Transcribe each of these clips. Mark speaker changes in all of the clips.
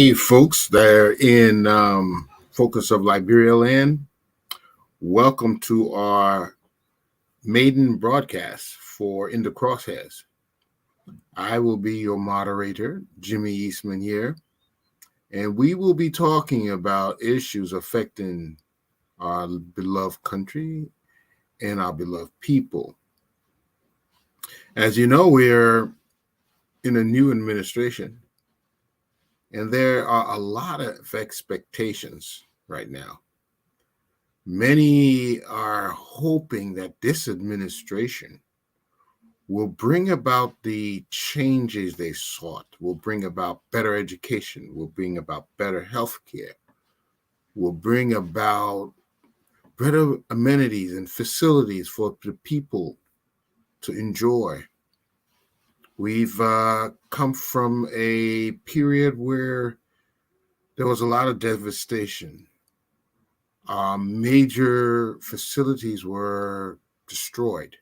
Speaker 1: Hey, folks, they're in Focus of Liberia land. Welcome to our maiden broadcast for In the Crosshairs. I will be your moderator, Jimmy Eastman here, and we will be talking about issues affecting our beloved country and our beloved people. As you know, we're in a new administration, and there are a lot of expectations right now. Many are hoping that this administration will bring about the changes they sought, will bring about better education, will bring about better health care, will bring about better amenities and facilities for the people to enjoy. We've come from a period where there was a lot of devastation. Major facilities were destroyed.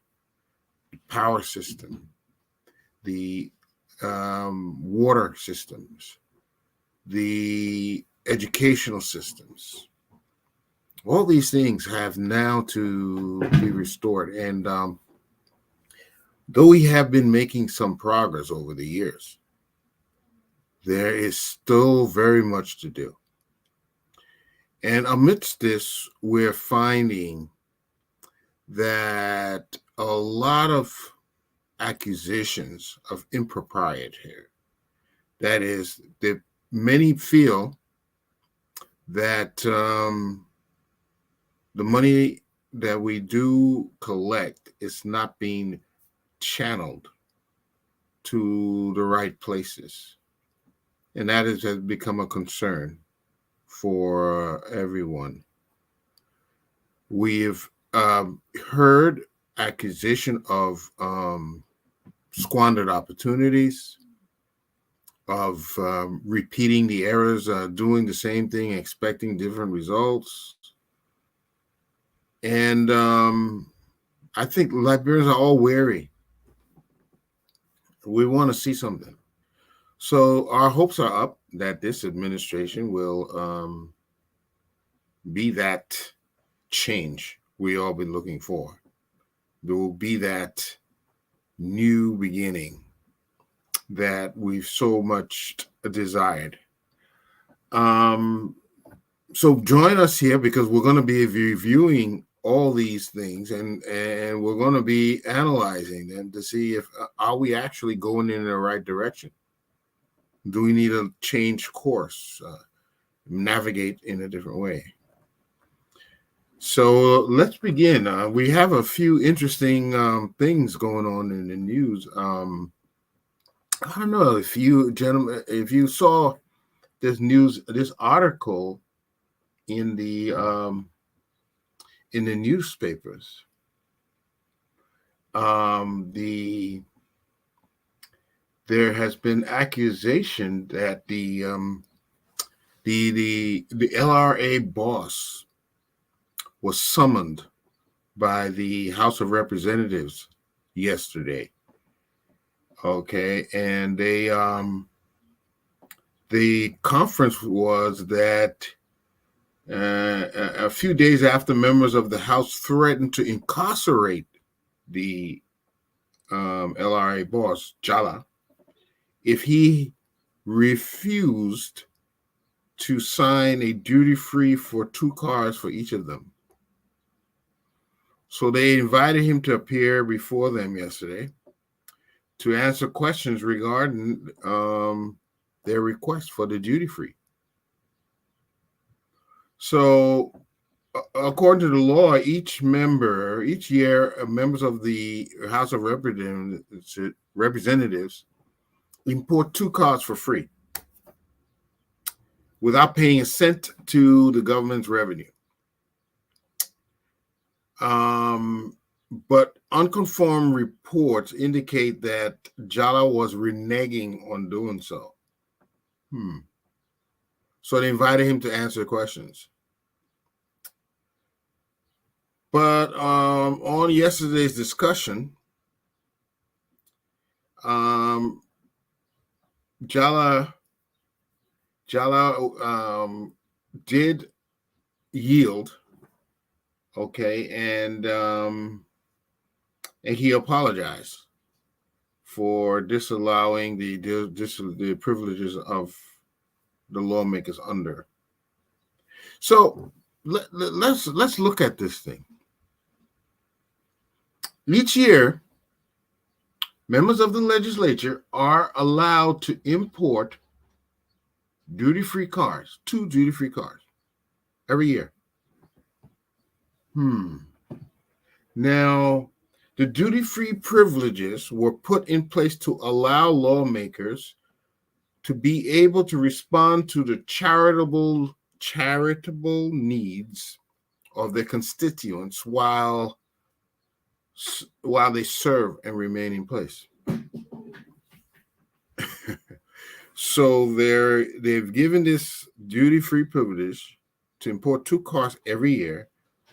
Speaker 1: The power system, the water systems, the educational systems. All these things have now to be restored. And though we have been making some progress over the years, there is still very much to do. And amidst this, we're finding that a lot of accusations of impropriety here. That is, that many feel that the money that we do collect is not being channeled to the right places. And that has become a concern for everyone. We've heard accusation of squandered opportunities, of repeating the errors, doing the same thing, expecting different results. And I think Liberians are all wary. We want to see something. So our hopes are up that this administration will be that change we all been looking for. There will be that new beginning that we've so much desired. So join us here because we're going to be reviewing all these things and we're going to be analyzing them to see if are we actually going in the right direction. Do we need to change course, navigate in a different way? So let's begin. We have a few interesting things going on in the news. I don't know if you gentlemen, if you saw this article in the newspapers. There has been accusation that the LRA boss was summoned by the House of Representatives yesterday. Okay, and the conference was that a few days after members of the House threatened to incarcerate the LRA boss, Jala, if he refused to sign a duty-free for 2 cars for each of them. So they invited him to appear before them yesterday to answer questions regarding their request for the duty-free. So according to the law, each year, members of the House of Representatives import 2 cars for free without paying a cent to the government's revenue. But unconfirmed reports indicate that Jala was reneging on doing so. So they invited him to answer questions. But on yesterday's discussion, Jala Jalal did yield, okay, and he apologized for disallowing the privileges of the lawmakers under. So let's look at this thing. Each year, members of the legislature are allowed to import duty-free cars, 2 duty-free cars every year. Now, the duty-free privileges were put in place to allow lawmakers to be able to respond to the charitable needs of their constituents while they serve and remain in place. So they've given this duty-free privilege to import 2 cars every year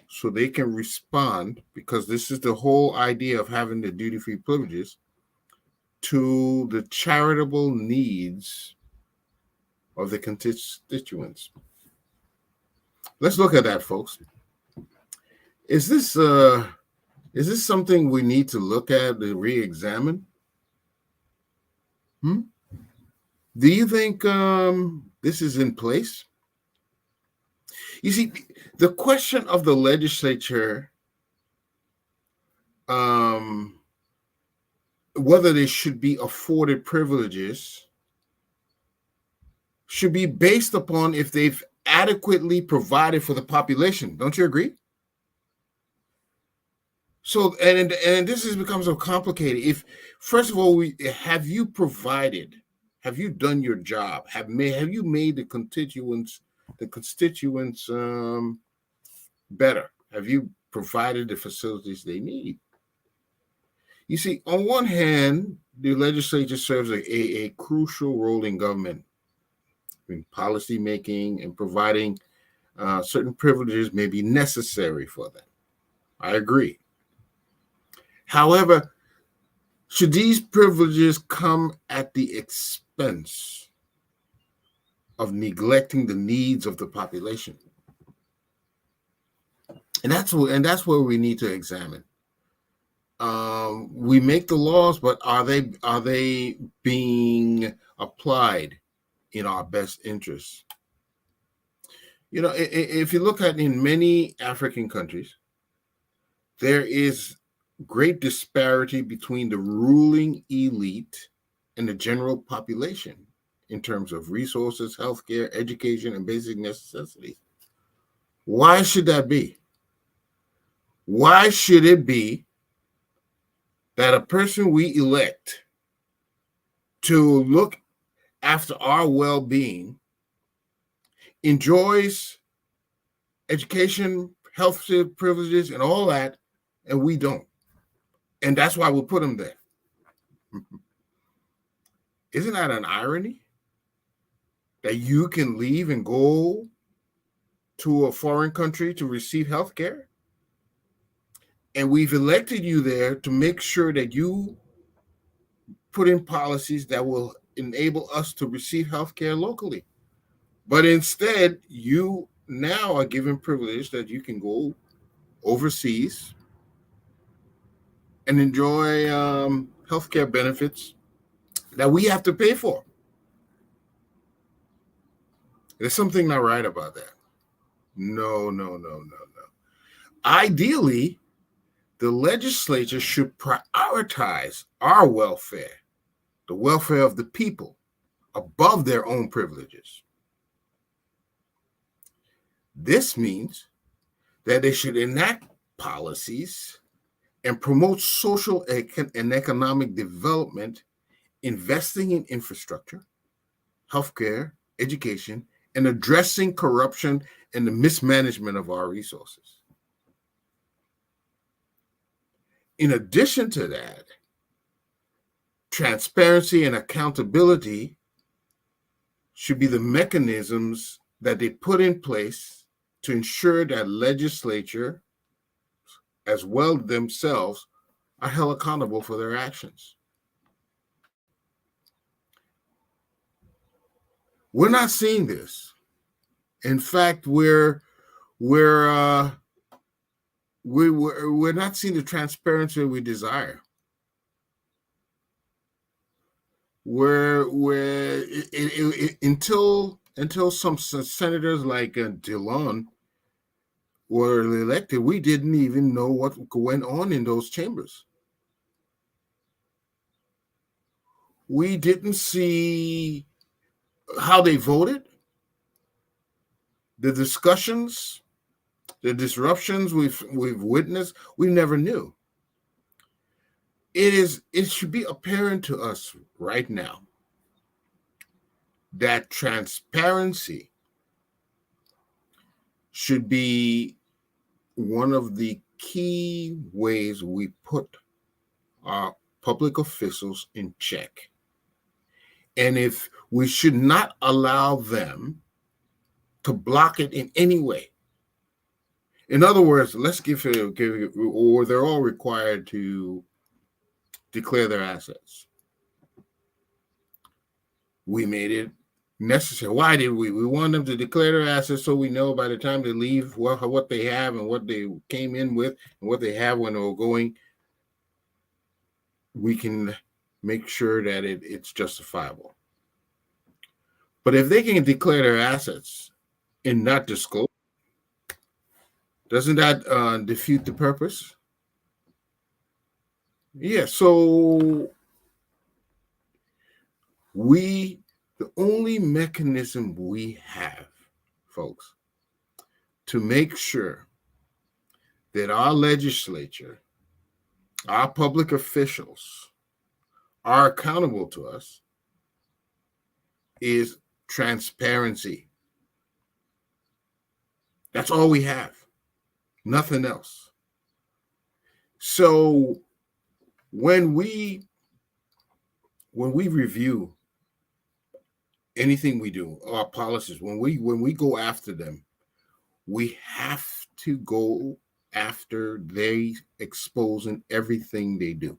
Speaker 1: so they can respond, because this is the whole idea of having the duty-free privileges, to the charitable needs of the constituents. Let's look at that, folks. Is this something we need to look at and re-examine? Do you think this is in place? You see, the question of the legislature, whether they should be afforded privileges, should be based upon if they've adequately provided for the population. Don't you agree? So, and this becomes so complicated. If, first of all, have you done your job? Have you made the constituents better? Have you provided the facilities they need? You see, on one hand, the legislature serves a crucial role in government, in policy making and providing certain privileges may be necessary for them. I agree. However, should these privileges come at the expense of neglecting the needs of the population? And that's where we need to examine. We make the laws, but are they being applied in our best interests? You know, if you look at in many African countries, there is great disparity between the ruling elite and the general population in terms of resources, healthcare, education, and basic necessities. Why should that be? Why should it be that a person we elect to look after our well-being enjoys education, health privileges, and all that, and we don't? And that's why we put them there. Isn't that an irony? That you can leave and go to a foreign country to receive health care? And we've elected you there to make sure that you put in policies that will enable us to receive health care locally. But instead, you now are given privilege that you can go overseas and enjoy healthcare benefits that we have to pay for. There's something not right about that. No. Ideally, the legislature should prioritize our welfare, the welfare of the people, above their own privileges. This means that they should enact policies and promote social and economic development, investing in infrastructure, healthcare, education, and addressing corruption and the mismanagement of our resources. In addition to that, transparency and accountability should be the mechanisms that they put in place to ensure that legislature, as well themselves, are held accountable for their actions. We're not seeing this. In fact, we're not seeing the transparency we desire. Until some senators like Dillon were elected, we didn't even know what went on in those chambers. We didn't see how they voted, the discussions, the disruptions we've witnessed. We never knew. It should be apparent to us right now that transparency should be one of the key ways we put our public officials in check. And if we should not allow them to block it in any way. In other words, let's or they're all required to declare their assets. We made it necessary. Why did we? We want them to declare their assets so we know by the time they leave what they have and what they came in with and what they have when they're going. We can make sure that it's justifiable. But if they can declare their assets and not disclose, doesn't that defeat the purpose? Yeah, so the only mechanism we have, folks, to make sure that our legislature, our public officials are accountable to us is transparency. That's all we have. Nothing else. So when we review anything we do, our policies, when we go after them, we have to go after they exposing everything they do.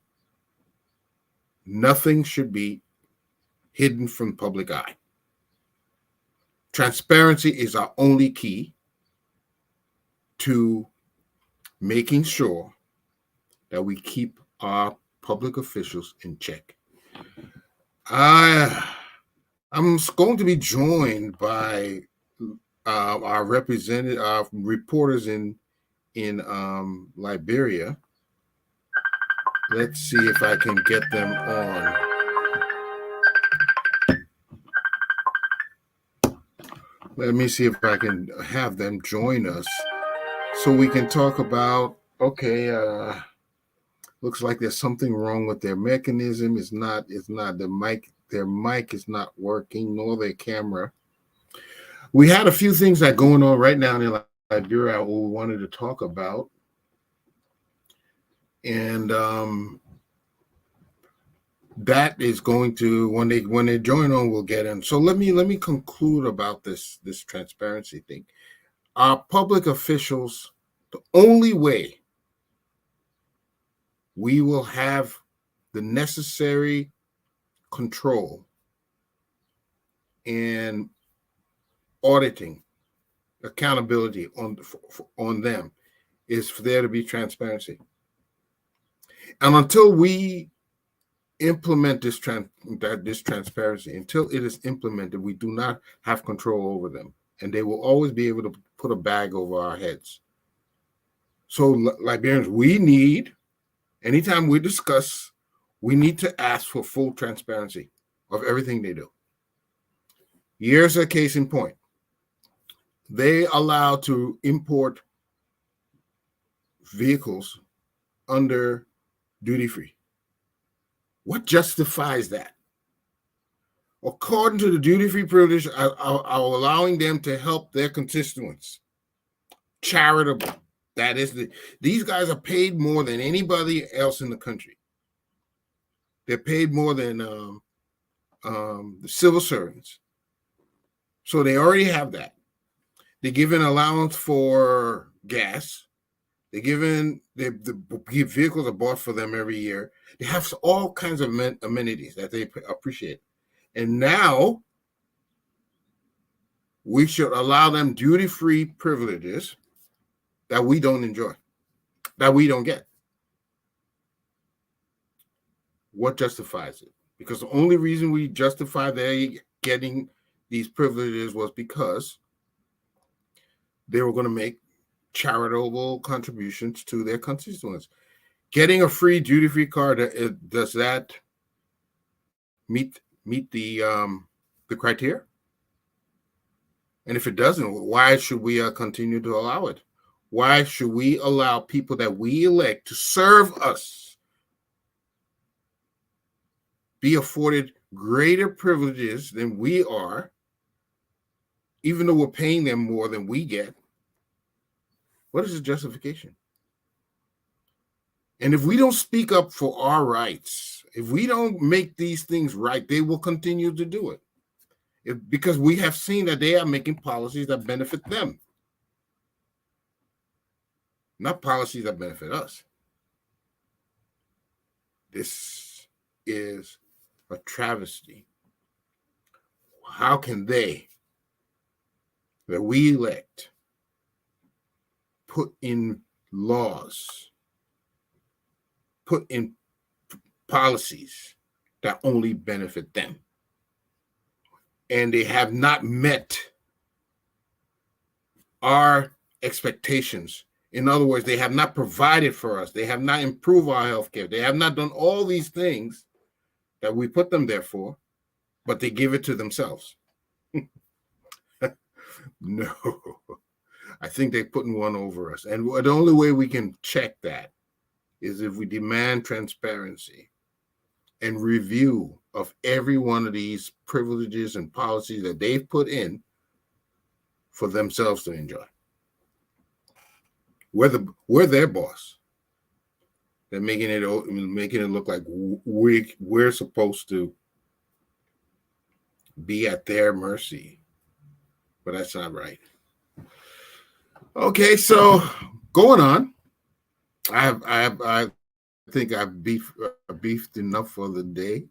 Speaker 1: Nothing should be hidden from public eye. Transparency is our only key to making sure that we keep our public officials in check. I'm going to be joined by our reporters in Liberia. Let's see if I can get them on. Let me see if I can have them join us so we can talk about, looks like there's something wrong with their mechanism. It's not their mic is not working, nor their camera. We had a few things that are going on right now in Liberia we wanted to talk about. And that is going to, when they join on, we'll get in. So let me conclude about this transparency thing. Our public officials, the only way we will have the necessary control and auditing, accountability on them is for there to be transparency. And until we implement this transparency, until it is implemented, we do not have control over them, and they will always be able to put a bag over our heads. So Liberians, we need, anytime we discuss, we need to ask for full transparency of everything they do. Here's a case in point. They allow to import vehicles under duty-free. What justifies that? According to the duty-free privilege, are allowing them to help their constituents. Charitable. That is these guys are paid more than anybody else in the country. They're paid more than the civil servants. So they already have that. They give an allowance for gas. The vehicles are bought for them every year. They have all kinds of amenities that they appreciate. And now we should allow them duty-free privileges that we don't enjoy, that we don't get. What justifies it? Because the only reason we justify their getting these privileges was because they were going to make charitable contributions to their constituents. Getting a free duty-free card, does that meet the criteria? And if it doesn't, why should we continue to allow it? Why should we allow people that we elect to serve us be afforded greater privileges than we are, even though we're paying them more than we get? What is the justification? And if we don't speak up for our rights, if we don't make these things right, they will continue to do it. Because we have seen that they are making policies that benefit them, not policies that benefit us. This is a travesty. How can they, that we elect, put in laws, put in policies that only benefit them? And they have not met our expectations. In other words, they have not provided for us. They have not improved our health care. They have not done all these things that we put them there for, but they give it to themselves. No, I think they're putting one over us. And the only way we can check that is if we demand transparency and review of every one of these privileges and policies that they've put in for themselves to enjoy. We're their boss. They're making it look like we're supposed to be at their mercy, but that's not right. Okay, so going on, I think I've beefed enough for the day.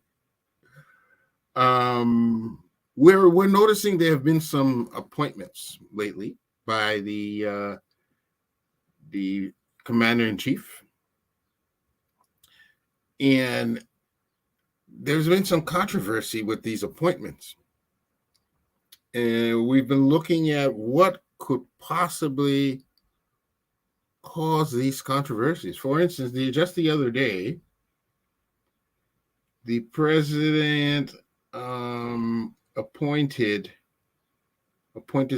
Speaker 1: We're noticing there have been some appointments lately by the commander-in-chief, and there's been some controversy with these appointments, and we've been looking at what could possibly cause these controversies. For instance, just the other day, the president appointed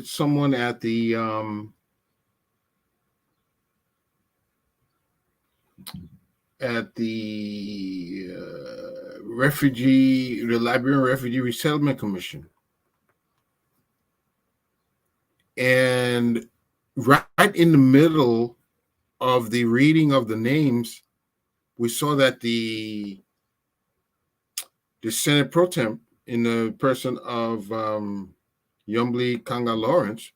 Speaker 1: someone at the Liberian Refugee Resettlement Commission. And right in the middle of the reading of the names, we saw that the Senate Pro Tem, in the person of Yumbli Kanga Lawrence,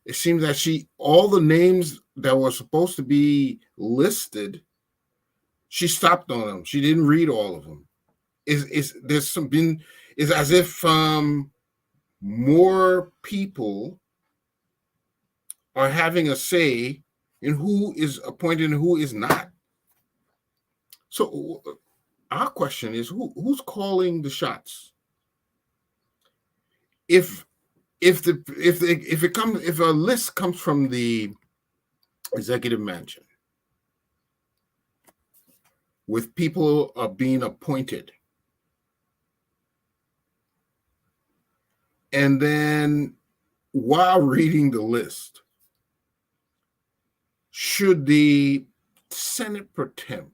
Speaker 1: it seems that all the names that were supposed to be listed, she stopped on them. She didn't read all of them. It's as if more people are having a say in who is appointed and who is not. So our question is, who's calling the shots? If a list comes from the executive mansion with people being appointed, and then while reading the list, should the Senate Pro Tem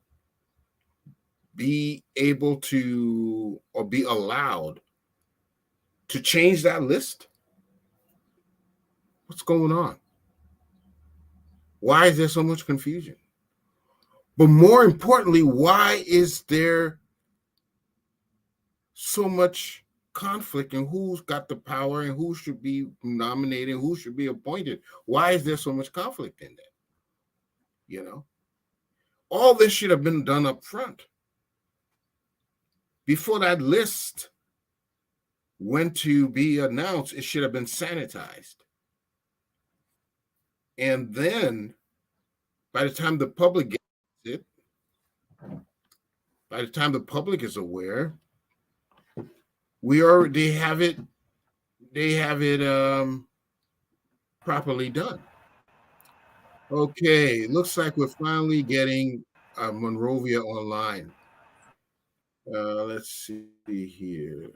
Speaker 1: be able to, or be allowed to change that list? What's going on? Why is there so much confusion? But more importantly, why is there so much conflict in who's got the power and who should be nominated, who should be appointed? Why is there so much conflict in that? All this should have been done up front, before that list went to be announced, it should have been sanitized. And then by the time the public gets it, by the time the public is aware, they have it properly done. Okay, looks like we're finally getting Monrovia online. Let's see here.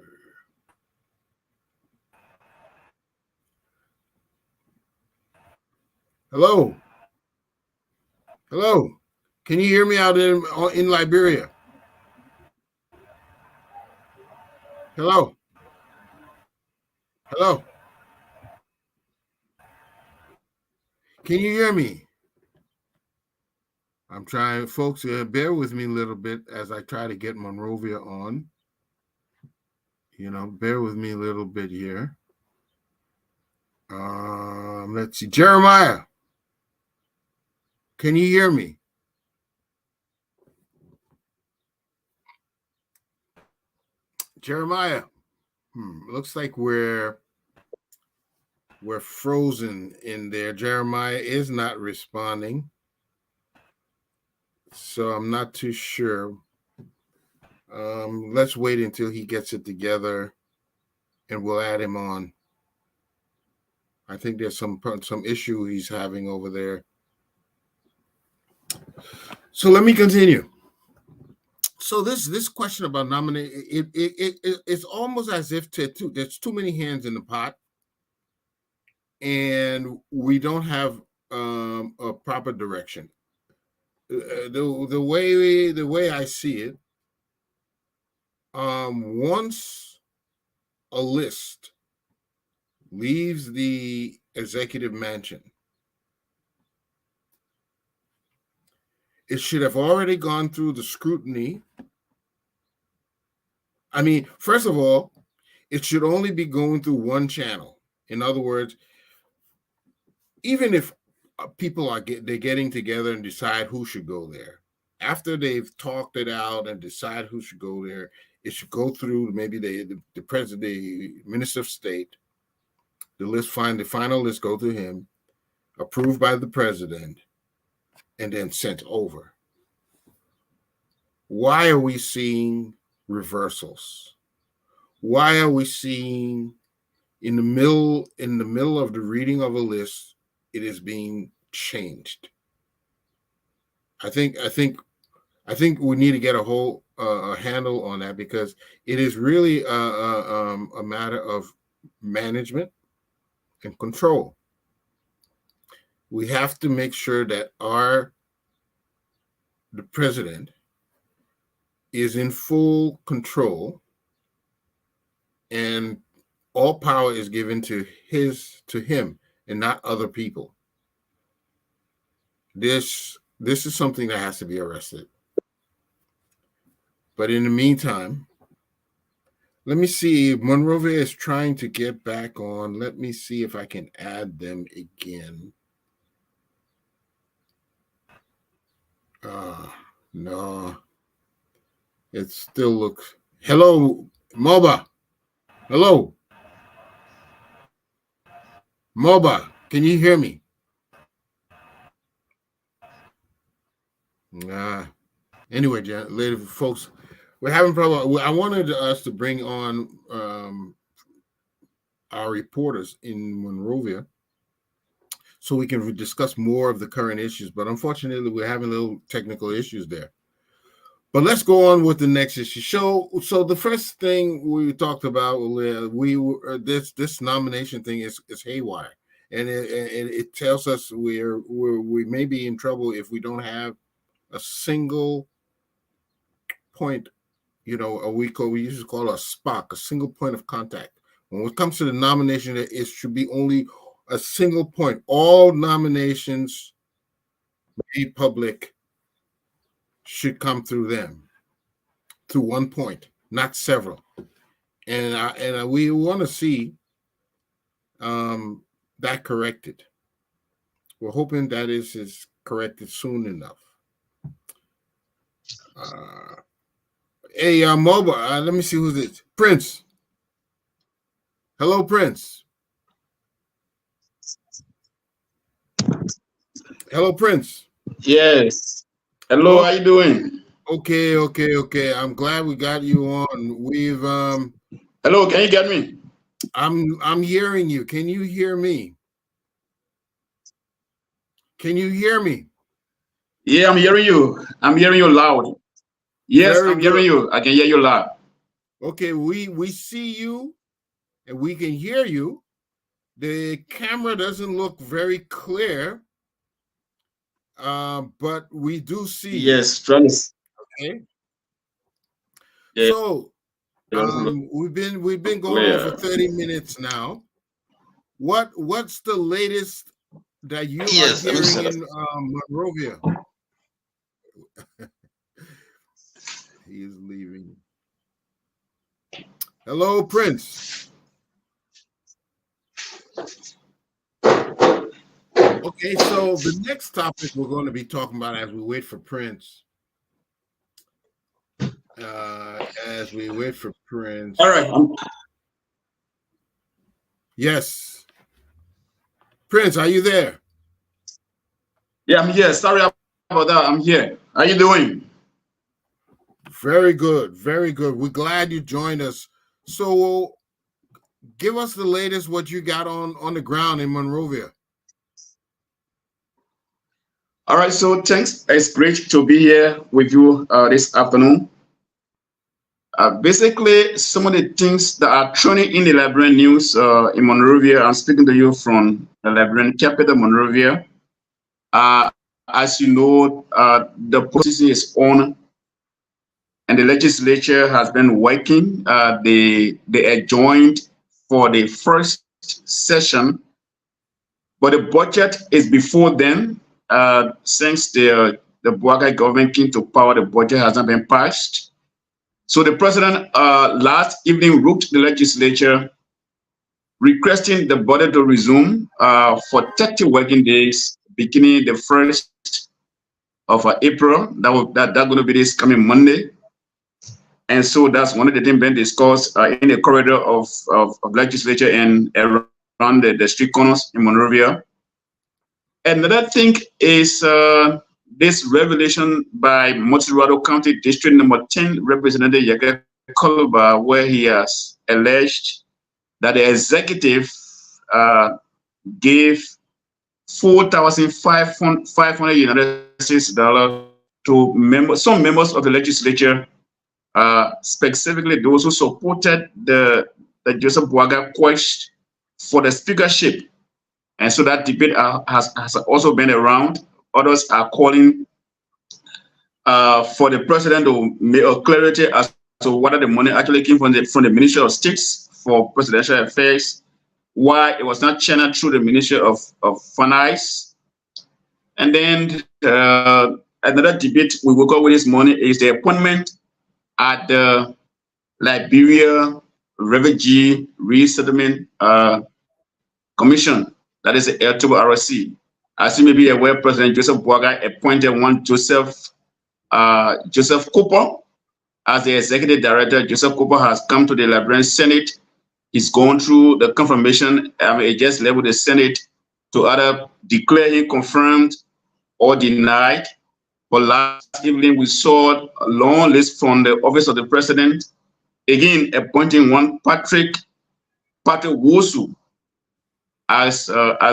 Speaker 1: Hello. Hello. Can you hear me out in Liberia? Hello. Hello. Can you hear me? I'm trying, folks, bear with me a little bit as I try to get Monrovia on. Bear with me a little bit here. Let's see. Jeremiah, can you hear me? Jeremiah, looks like we're frozen in there. Jeremiah is not responding, so I'm not too sure. Let's wait until he gets it together, and we'll add him on. I think there's some issue he's having over there. So let me continue. So this question about nominating, it's almost as if there's too many hands in the pot, and we don't have a proper direction. The way I see it, once a list leaves the executive mansion, it should have already gone through the scrutiny. I mean, first of all, it should only be going through one channel. In other words, even if people they're getting together and decide who should go there, after they've talked it out and decide who should go there, it should go through maybe the president, the minister of state. The final list go to him, approved by the president, and then sent over. Why are we seeing reversals? Why are we seeing in the middle of the reading of a list, it is being changed? I think we need to get a whole handle on that, because it is really a matter of management and control. We have to make sure that the president is in full control, and all power is given to him and not other people. This is something that has to be arrested. But in the meantime, let me see. Monrovia is trying to get back on. Let me see if I can add them again. No. It still looks. Hello, Moba. Hello. Moba, can you hear me? Anyway, later, folks, we're having problem. I wanted us to bring on our reporters in Monrovia so we can discuss more of the current issues. But unfortunately, we're having little technical issues there. But let's go on with the next issue. So the first thing we talked about, this nomination thing is haywire, and it tells us we may be in trouble if we don't have a single point. We used to call a SPOC, a single point of contact. When it comes to the nomination, it should be only a single point. All nominations made public should come through them, through one point, not several. And we want to see that corrected. We're hoping that is corrected soon enough. Hey, Moba, let me see who's this. Prince. Hello, Prince. Hello, Prince.
Speaker 2: Yes. Hello,
Speaker 1: Oh,
Speaker 2: how you doing?
Speaker 1: okay. I'm glad we got you on.
Speaker 2: Hello, can you get me?
Speaker 1: I'm hearing you. Can you hear me? Can you hear me?
Speaker 2: Yeah, I'm hearing you. I'm hearing you loud. Yes,
Speaker 1: Very
Speaker 2: I'm
Speaker 1: good.
Speaker 2: hearing you. I can hear you loud.
Speaker 1: Okay, we see you and we can hear you. The camera doesn't look very clear, but we do see you.
Speaker 2: Yes, Travis.
Speaker 1: Okay.
Speaker 2: Yeah,
Speaker 1: So
Speaker 2: it doesn't look
Speaker 1: we've been going on for
Speaker 2: clear.
Speaker 1: 30 minutes now. What's the latest that you are
Speaker 2: Yes, let me
Speaker 1: hearing
Speaker 2: set up.
Speaker 1: in Monrovia? He is leaving. Hello, Prince. Okay, so the next topic we're going to be talking about as we wait for Prince. As we wait for
Speaker 2: All right.
Speaker 1: Prince. Yes. Prince, are you there?
Speaker 2: Yeah, I'm here. Sorry about that. I'm here. How you doing?
Speaker 1: Very good. Very good. We're glad you joined us. So give us the latest what you got on the ground in Monrovia.
Speaker 2: All right. So thanks. It's great to be here with you this afternoon. Basically, some of the things that are trending in the Liberian news in Monrovia. I'm speaking to you from the Liberian capital, Monrovia. As you know, the position is on, and the legislature has been working. They adjourned for the first session, but the budget is before then. Since the Buaga government came to power, the budget has not been passed. So the president last evening wrote the legislature requesting the budget to resume for 30 working days, beginning the 1st of April. That's going to be this coming Monday. And so that's one of the things being discussed in the corridor of legislature and around the street corners in Monrovia. Another thing is this revelation by Monterey County District Number 10 Representative Yaka Koluba, where he has alleged that the executive gave 4,500 United States dollars to some members of the legislature, specifically those who supported the Joseph Boaga quest for the speakership. And so that debate has also been around. Others are calling for the president to make a clarity as to whether the money actually came from the Ministry of States for presidential affairs, why it was not channeled through the Ministry of Finance. And then another debate we woke up with this morning is the appointment at the Liberia Refugee Resettlement Commission, that is the RC. As you may be aware, President Joseph Boaga appointed one Joseph Cooper as the executive director. Joseph Cooper has come to the Liberian Senate. He's gone through the confirmation. It just left with the Senate to either declare him confirmed or denied. But last evening, we saw a long list from the office of the president, again appointing one Patrick Wosu as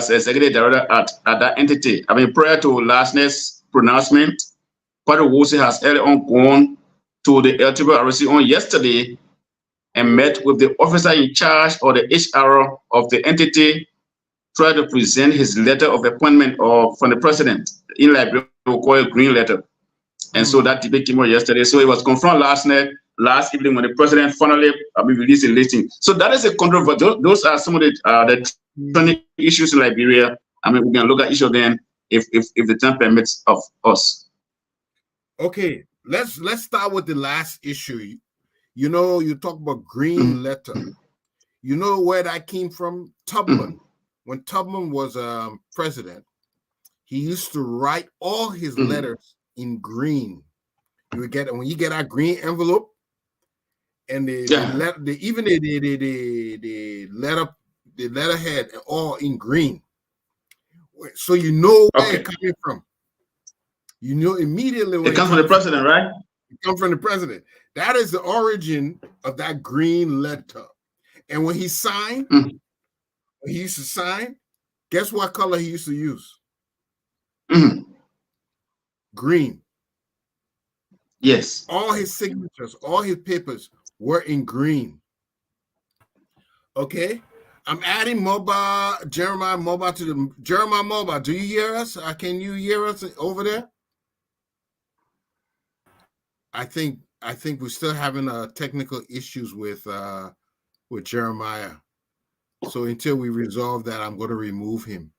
Speaker 2: executive director at that entity. Prior to last night's pronouncement, Patrick Wosu has early on gone to the RC on yesterday and met with the officer in charge or the HR of the entity, tried to present his letter of appointment from the president. In Liberia, we call it green letter. And so that debate came out yesterday. So it was confirmed last evening when the president finally released a listing. So that is a controversy. Those are some of the trending issues in Liberia. We can look at each of them if the time permits of us.
Speaker 1: Okay, let's start with the last issue. You talk about green letter. You know where that came from? Tubman. When Tubman was president, he used to write all his letters in green. You would get, when you get that green envelope, and the letterhead all in green. So you know where it's coming from. You know immediately when
Speaker 2: it comes from the president, right?
Speaker 1: It comes from the president. That is the origin of that green letter. And when he signed, when he used to sign, guess what color he used to use? Green.
Speaker 2: Yes.
Speaker 1: All his signatures, all his papers were in green. Okay. I'm adding Jeremiah Mobile to the Jeremiah Mobile. Do you hear us? Can you hear us over there? I think we're still having technical issues with Jeremiah. So until we resolve that, I'm going to remove him.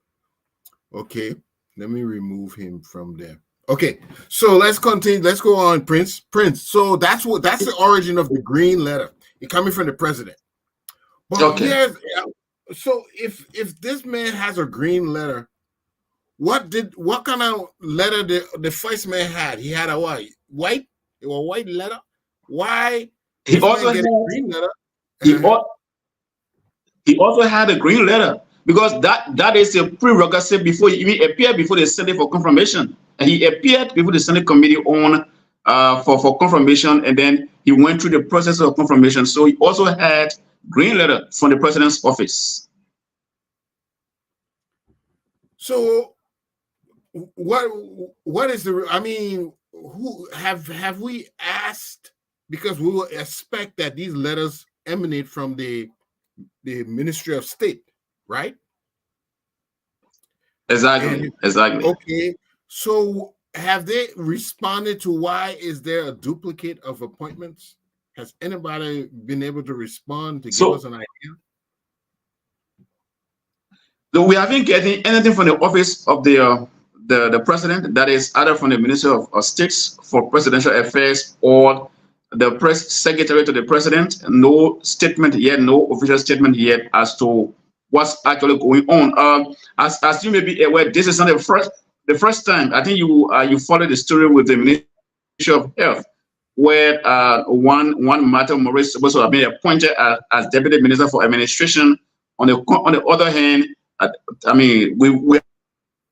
Speaker 1: Okay, let me remove him from there. Okay, so let's continue. Let's go on, Prince. So that's the origin of the green letter. It coming from the president. But so if this man has a green letter, what kind of letter the first man had? He had a white. It was white letter. Why?
Speaker 2: He also had a green letter. He also had a green letter because that is a prerequisite before he even appeared before the Senate for confirmation. And he appeared before the Senate committee on for confirmation, and then he went through the process of confirmation. So he also had green letter from the president's office.
Speaker 1: So what is the? I mean, who have we asked? Because we will expect that these letters emanate from the Ministry of State, right?
Speaker 2: Exactly.
Speaker 1: Okay. So have they responded to why is there a duplicate of appointments? Has anybody been able to respond to give us an idea?
Speaker 2: So we haven't getting anything from the office of the president, that is either from the Ministry of States for Presidential Affairs or the press secretary to the president. No statement yet, no official statement yet as to what's actually going on. As you may be aware, this is not the first time. I think you followed the story with the Ministry of Health, where one Martha Morris supposed to have been appointed as Deputy Minister for Administration. On the other hand, I mean, we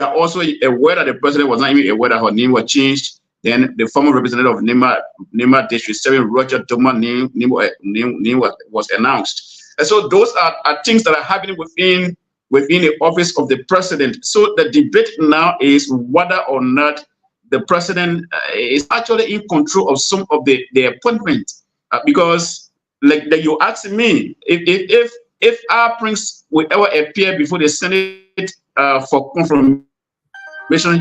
Speaker 2: are also aware that the president was not even aware that her name was changed. Then the former representative of Nema District 7, Roger Doma, name was announced. And so those are things that are happening within the office of the president. So the debate now is whether or not the president is actually in control of some of the appointments. Because like you asked me, if our prince will ever appear before the Senate for confirmation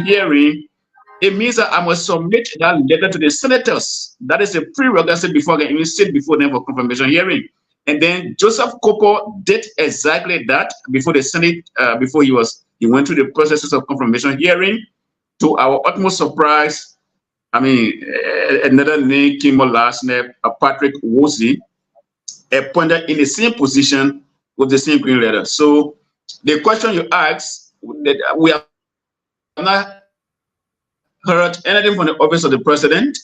Speaker 2: hearing, it means that I must submit that letter to the senators. That is a prerequisite before I can even sit before them for confirmation hearing. And then Joseph Kopo did exactly that before the Senate, before he went through the processes of confirmation hearing. To our utmost surprise, I mean, another name came on last name, Patrick Woolsey, appointed in the same position with the same green letter. So the question you asked, we have not heard anything from the office of the president.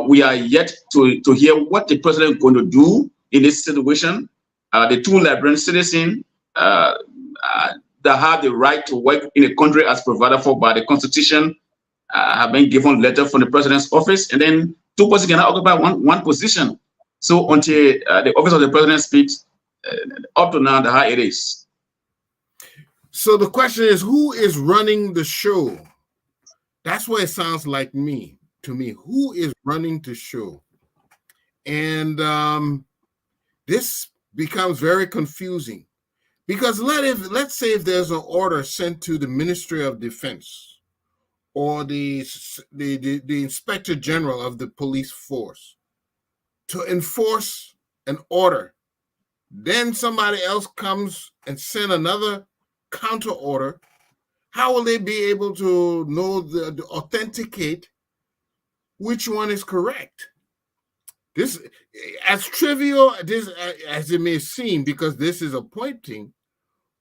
Speaker 2: We are yet to hear what the president is going to do in this situation. The two Liberian citizens that have the right to work in the country as provided for by the Constitution have been given letter from the president's office, and then two persons cannot occupy one position. So until the office of the president speaks, up to now, how it is.
Speaker 1: So the question is, who is running the show? That's what it sounds like to me. Who is running the show? And this becomes very confusing because let's say if there's an order sent to the Ministry of Defense or the Inspector General of the police force to enforce an order, then somebody else comes and send another counter order. How will they be able to know the authenticate which one is correct? This, as trivial as it may seem, because this is appointing,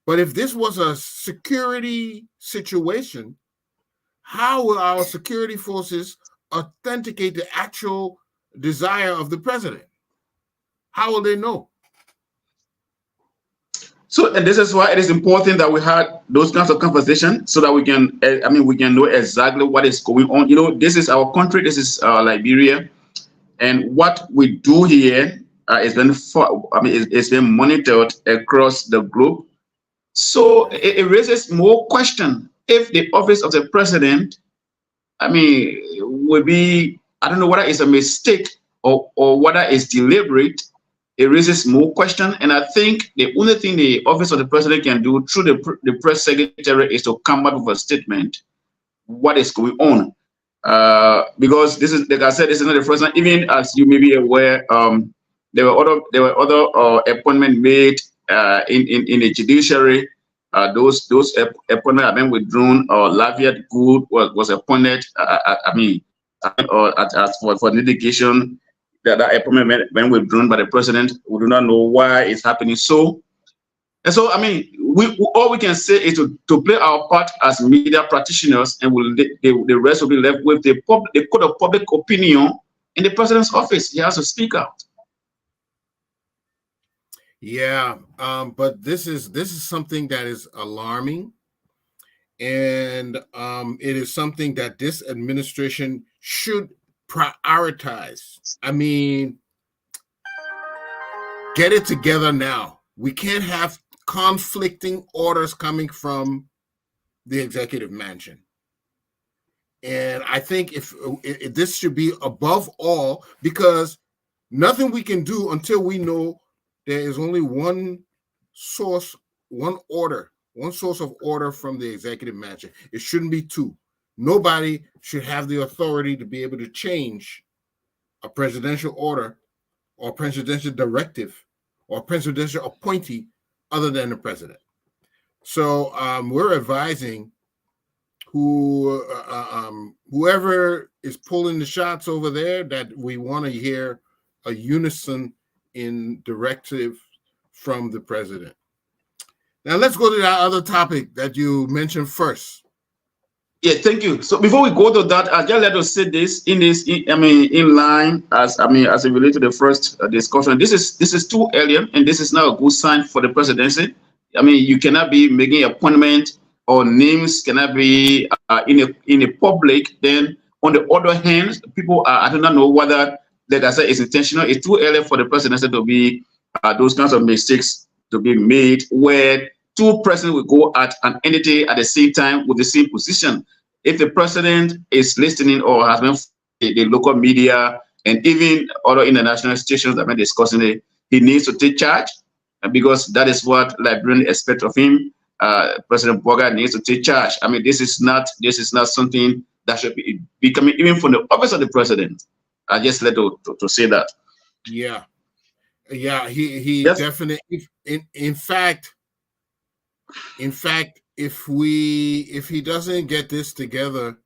Speaker 1: but if this was a security situation, how will our security forces authenticate the actual desire of the president? How will they know?
Speaker 2: So, and this is why it is important that we had those kinds of conversations so that we can, we can know exactly what is going on. You know, this is our country, this is Liberia, and what we do here is been, it's been monitored across the globe. So it raises more question if the office of the president, would be, I don't know whether it's a mistake or whether it's deliberate. It raises more question, and I think the only thing the office of the president can do through the press secretary is to come up with a statement what is going on, because this is, like I said, this is not the first time. Even as you may be aware, there were other appointments made in the judiciary. Those appointments have been withdrawn. Laviat Good was appointed. For litigation. That appointment been withdrawn by the president. We do not know why it's happening so. And so, we all we can say is to play our part as media practitioners, and the rest will be left with the code of public opinion in the president's office. He has to speak out.
Speaker 1: Yeah, but this is something that is alarming, and it is something that this administration should prioritize. Get it together now. We can't have conflicting orders coming from the executive mansion. And I think if this should be above all, because nothing we can do until we know there is only one source, one source of order from the executive mansion. It shouldn't be two. Nobody should have the authority to be able to change a presidential order or presidential directive or presidential appointee other than the president. So we're advising whoever is pulling the shots over there that we want to hear a unison in directive from the president. Now let's go to that other topic that you mentioned first.
Speaker 2: Yeah, thank you. So before we go to that, just let us say this in line as it relates to the first discussion. This is too early, and this is not a good sign for the presidency. You cannot be making appointment or names cannot be in a public. Then on the other hand, people I do not know whether, like I said, it's intentional. It's too early for the presidency to be those kinds of mistakes to be made where two presidents will go at an entity at the same time with the same position. If the president is listening or has been the local media and even other international stations that have been discussing it, he needs to take charge, because that is what Liberians expect of him. President Boga needs to take charge. This is not something that should be coming even from the office of the president. I just let to say that.
Speaker 1: Yeah, he
Speaker 2: yes.
Speaker 1: Definitely. In fact, if he doesn't get this together,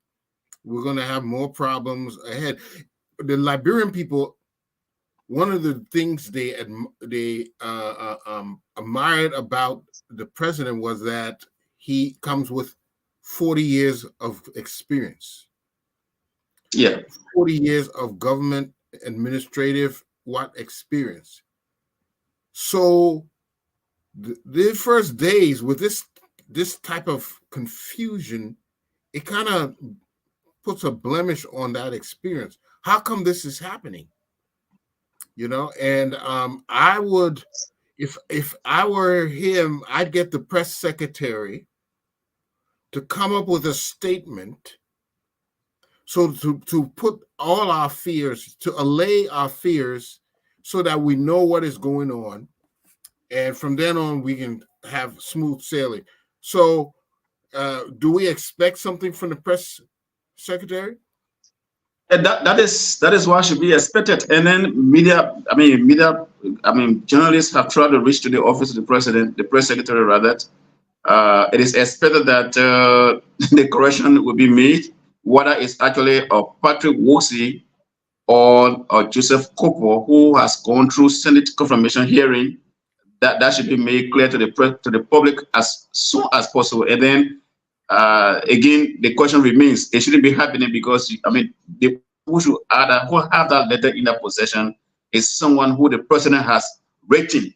Speaker 1: we're going to have more problems ahead. The Liberian people, one of the things they admired about the president was that he comes with 40 years of experience.
Speaker 2: Yeah,
Speaker 1: 40 years of government administrative experience. So the first days with this type of confusion, it kind of puts a blemish on that experience. How come this is happening? And I would, if I were him, I'd get the press secretary to come up with a statement, so to put all our fears, to allay our fears, so that we know what is going on, and from then on we can have smooth sailing. So do we expect something from the press secretary?
Speaker 2: And that is what should be expected. And then journalists have tried to reach to the office of the president, the press secretary rather. It is expected that the correction will be made, whether it's actually Patrick Wosi or Joseph Kopo, who has gone through Senate confirmation hearing. That should be made clear to the public as soon as possible. And then again, the question remains: it shouldn't be happening, because the people who have that letter in their possession, is someone who the president has rated.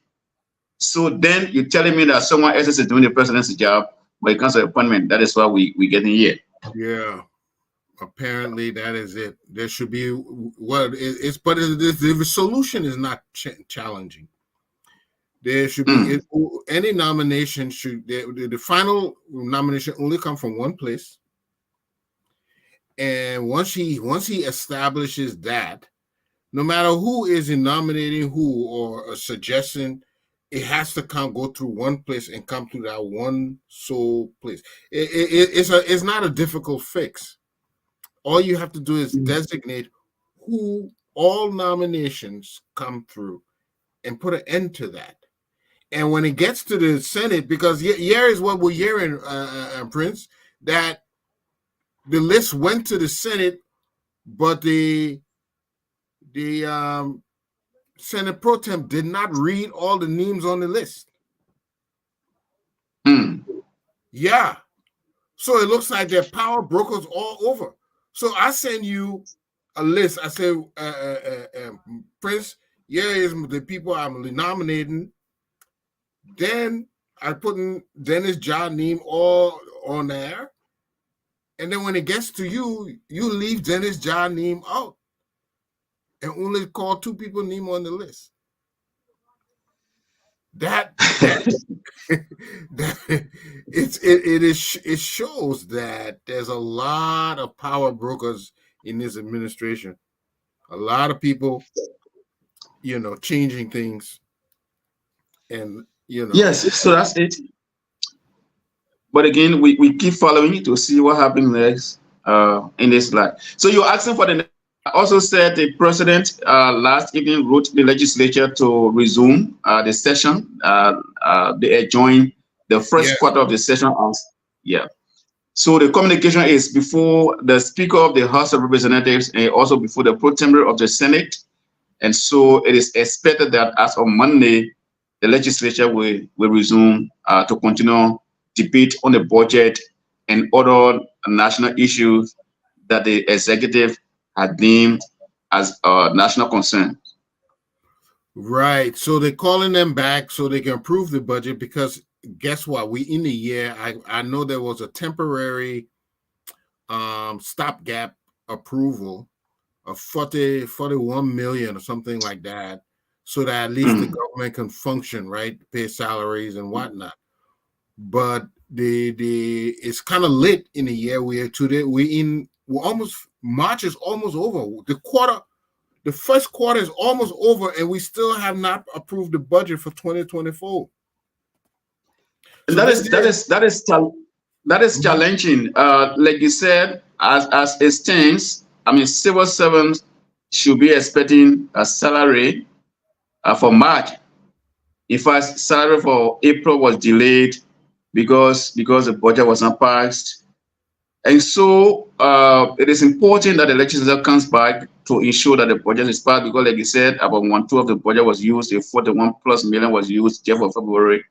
Speaker 2: So then you're telling me that someone else is doing the president's job when it comes to appointment. That is why we get in here.
Speaker 1: Yeah. Apparently, that is it. There should be the solution is not challenging. There should be any nomination the final nomination only come from one place, and once he establishes that, no matter who is in nominating who or suggesting, it has to go through one place and come through that one sole place. It's not a difficult fix. All you have to do is designate who all nominations come through and put an end to that. And when it gets to the Senate, because here is what we're hearing, Prince, that the list went to the Senate, but the Senate Pro Tem did not read all the names on the list. Yeah. So it looks like they're power brokers all over. So I send you a list. I say, Prince, here is the people I'm nominating. Then I put in Dennis John name all on there. And then when it gets to you, you leave Dennis John name out and only call 2 people name on the list. It shows that there's a lot of power brokers in this administration. A lot of people, changing things, and
Speaker 2: Yes, so that's it. But again, we keep following to see what happens next in this life. So you're asking for the. Also said the president last evening wrote the legislature to resume the session. They adjourned the first quarter of the session. So the communication is before the Speaker of the House of Representatives and also before the pro tempore of the Senate. And so it is expected that as of Monday, the legislature will resume to continue debate on the budget and other national issues that the executive had deemed as a national concern.
Speaker 1: Right. So they're calling them back so they can approve the budget, because guess what? We in the year, I know there was a temporary stopgap approval of 41 million or something like that, so that at least the government can function, right? Pay salaries and whatnot. But it's kind of lit in the year we're almost March is almost over. The first quarter is almost over, and we still have not approved the budget for 2024. So
Speaker 2: that is challenging. Like you said, as it stands, I mean, civil servants should be expecting a salary for March. In fact, salary for April was delayed because the budget was not passed. And so it is important that the legislature comes back to ensure that the budget is passed, because like you said, about 1/2 of the budget was used, the 41+ million was used just for February.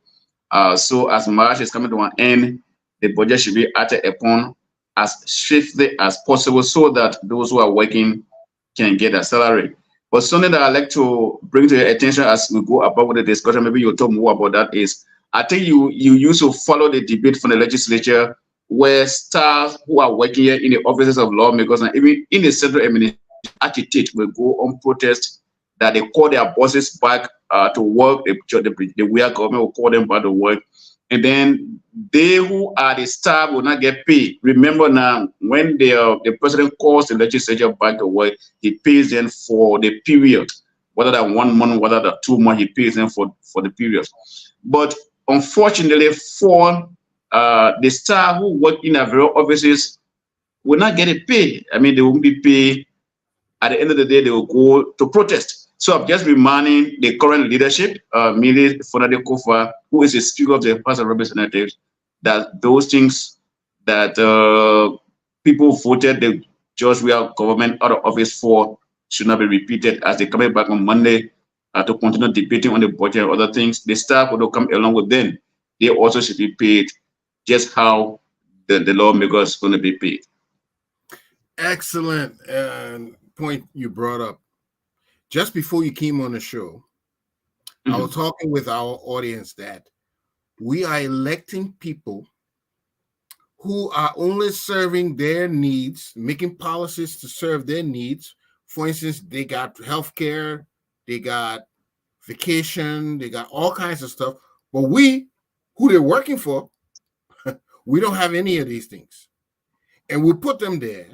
Speaker 2: So as March is coming to an end, the budget should be acted upon as swiftly as possible so that those who are working can get a salary. But something that I'd like to bring to your attention as we go about with the discussion, maybe you'll talk more about that, is I think you used to follow the debate from the legislature where staff who are working here in the offices of lawmakers and even in the central administration agitate will go on protest, that they call their bosses back to work. The way government will call them back to work. And then they who are the staff will not get paid. Remember now, when the president calls the legislature back to work, he pays them for the period, whether that 1 month, whether that 2 months, he pays them for the period. But unfortunately, for the staff who work in our various offices will not get a pay. I mean, they won't be paid. At the end of the day, they will go to protest. So I'm just reminding the current leadership, mainly Fonade Kofa, who is the Speaker of the House of Representatives, that those things that people voted the George Weah government out of office for should not be repeated as they come back on Monday to continue debating on the budget and other things. The staff will come along with them. They also should be paid just how the lawmakers is going to be paid.
Speaker 1: Excellent point you brought up. just before you came on the show, I was talking with our audience that we are electing people who are only serving their needs, making policies to serve their needs. For instance, they got healthcare, they got vacation, they got all kinds of stuff. But we, who they're working for, we don't have any of these things. And we put them there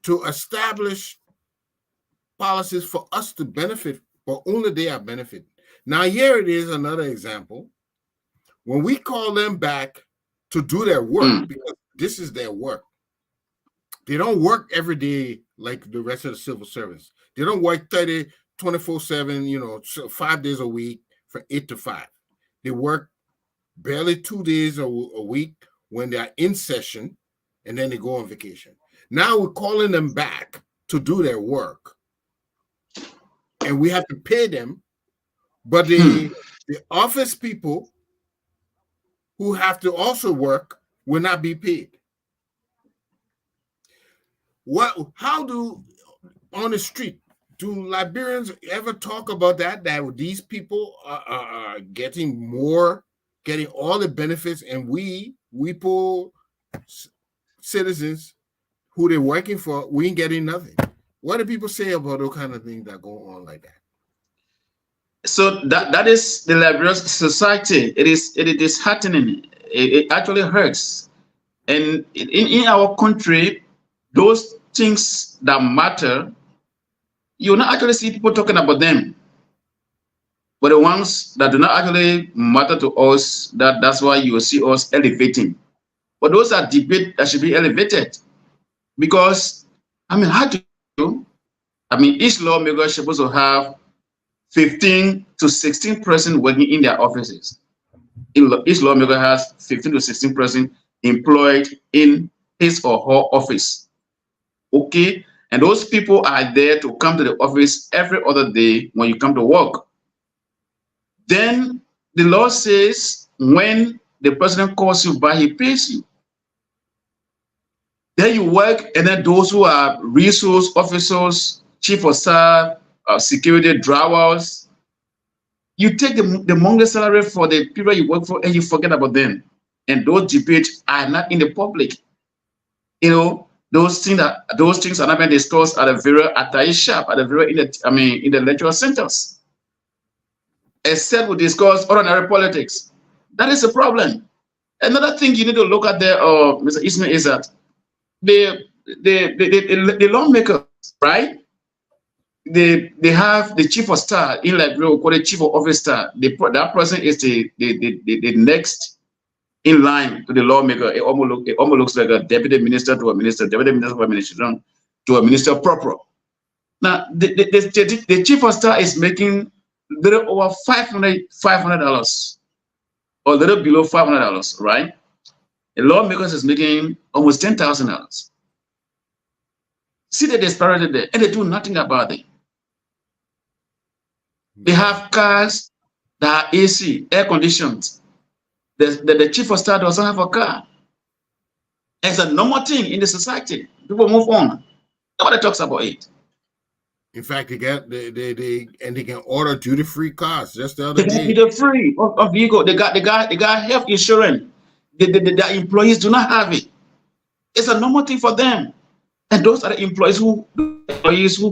Speaker 1: to establish policies for us to benefit, but only they are benefiting. Now, here it is, another example. When we call them back to do their work, because this is their work, they don't work every day like the rest of the civil service. They don't work 24/7, 5 days a week from 8 to 5. They work barely 2 days a week when they're in session, and then they go on vacation. Now we're calling them back to do their work, and we have to pay them, but the office people who have to also work will not be paid. How do, on the street, do Liberians ever talk about that these people are getting all the benefits, and we poor citizens who they're working for, we ain't getting nothing? What do people say about those kind of things that go on like that?
Speaker 2: So that is the Liberian society. It is happening. It actually hurts. And in our country, those things that matter, you not actually see people talking about them. But the ones that do not actually matter to us, that's why you will see us elevating. But those are debates that should be elevated. Because, how do you? Each lawmaker is supposed to have 15 to 16% working in their offices. Each lawmaker has 15 to 16% employed in his or her office. Okay? And those people are there to come to the office every other day when you come to work. Then the law says when the president calls you by, he pays you. Then you work, and then those who are resource officers, chief of staff, security drivers, you take the monthly salary for the people you work for, and you forget about them. And those debates are not in the public. Those things are not being discussed at a very attaché shop, in the lecture centers. Except we discuss ordinary politics. That is a problem. Another thing you need to look at there, Mr. Ismail, is that the lawmakers, right? They have the chief of staff in Liberia, called the chief of office staff. That person is the next in line to the lawmaker. It almost looks like a deputy minister to a minister, deputy minister to a minister, to a minister proper. Now, the chief of staff is making a little over $500, or a little below $500, right? The lawmakers is making almost $10,000. See the disparity there, and they do nothing about it. They have cars that are AC, air conditioned. The chief of staff doesn't have a car. It's a normal thing in the society. People move on. Nobody talks about it.
Speaker 1: In fact, they can order duty-free cars. Just the other day,
Speaker 2: duty-free of vehicle. They got health insurance. The employees do not have it. It's a normal thing for them. And those are the employees who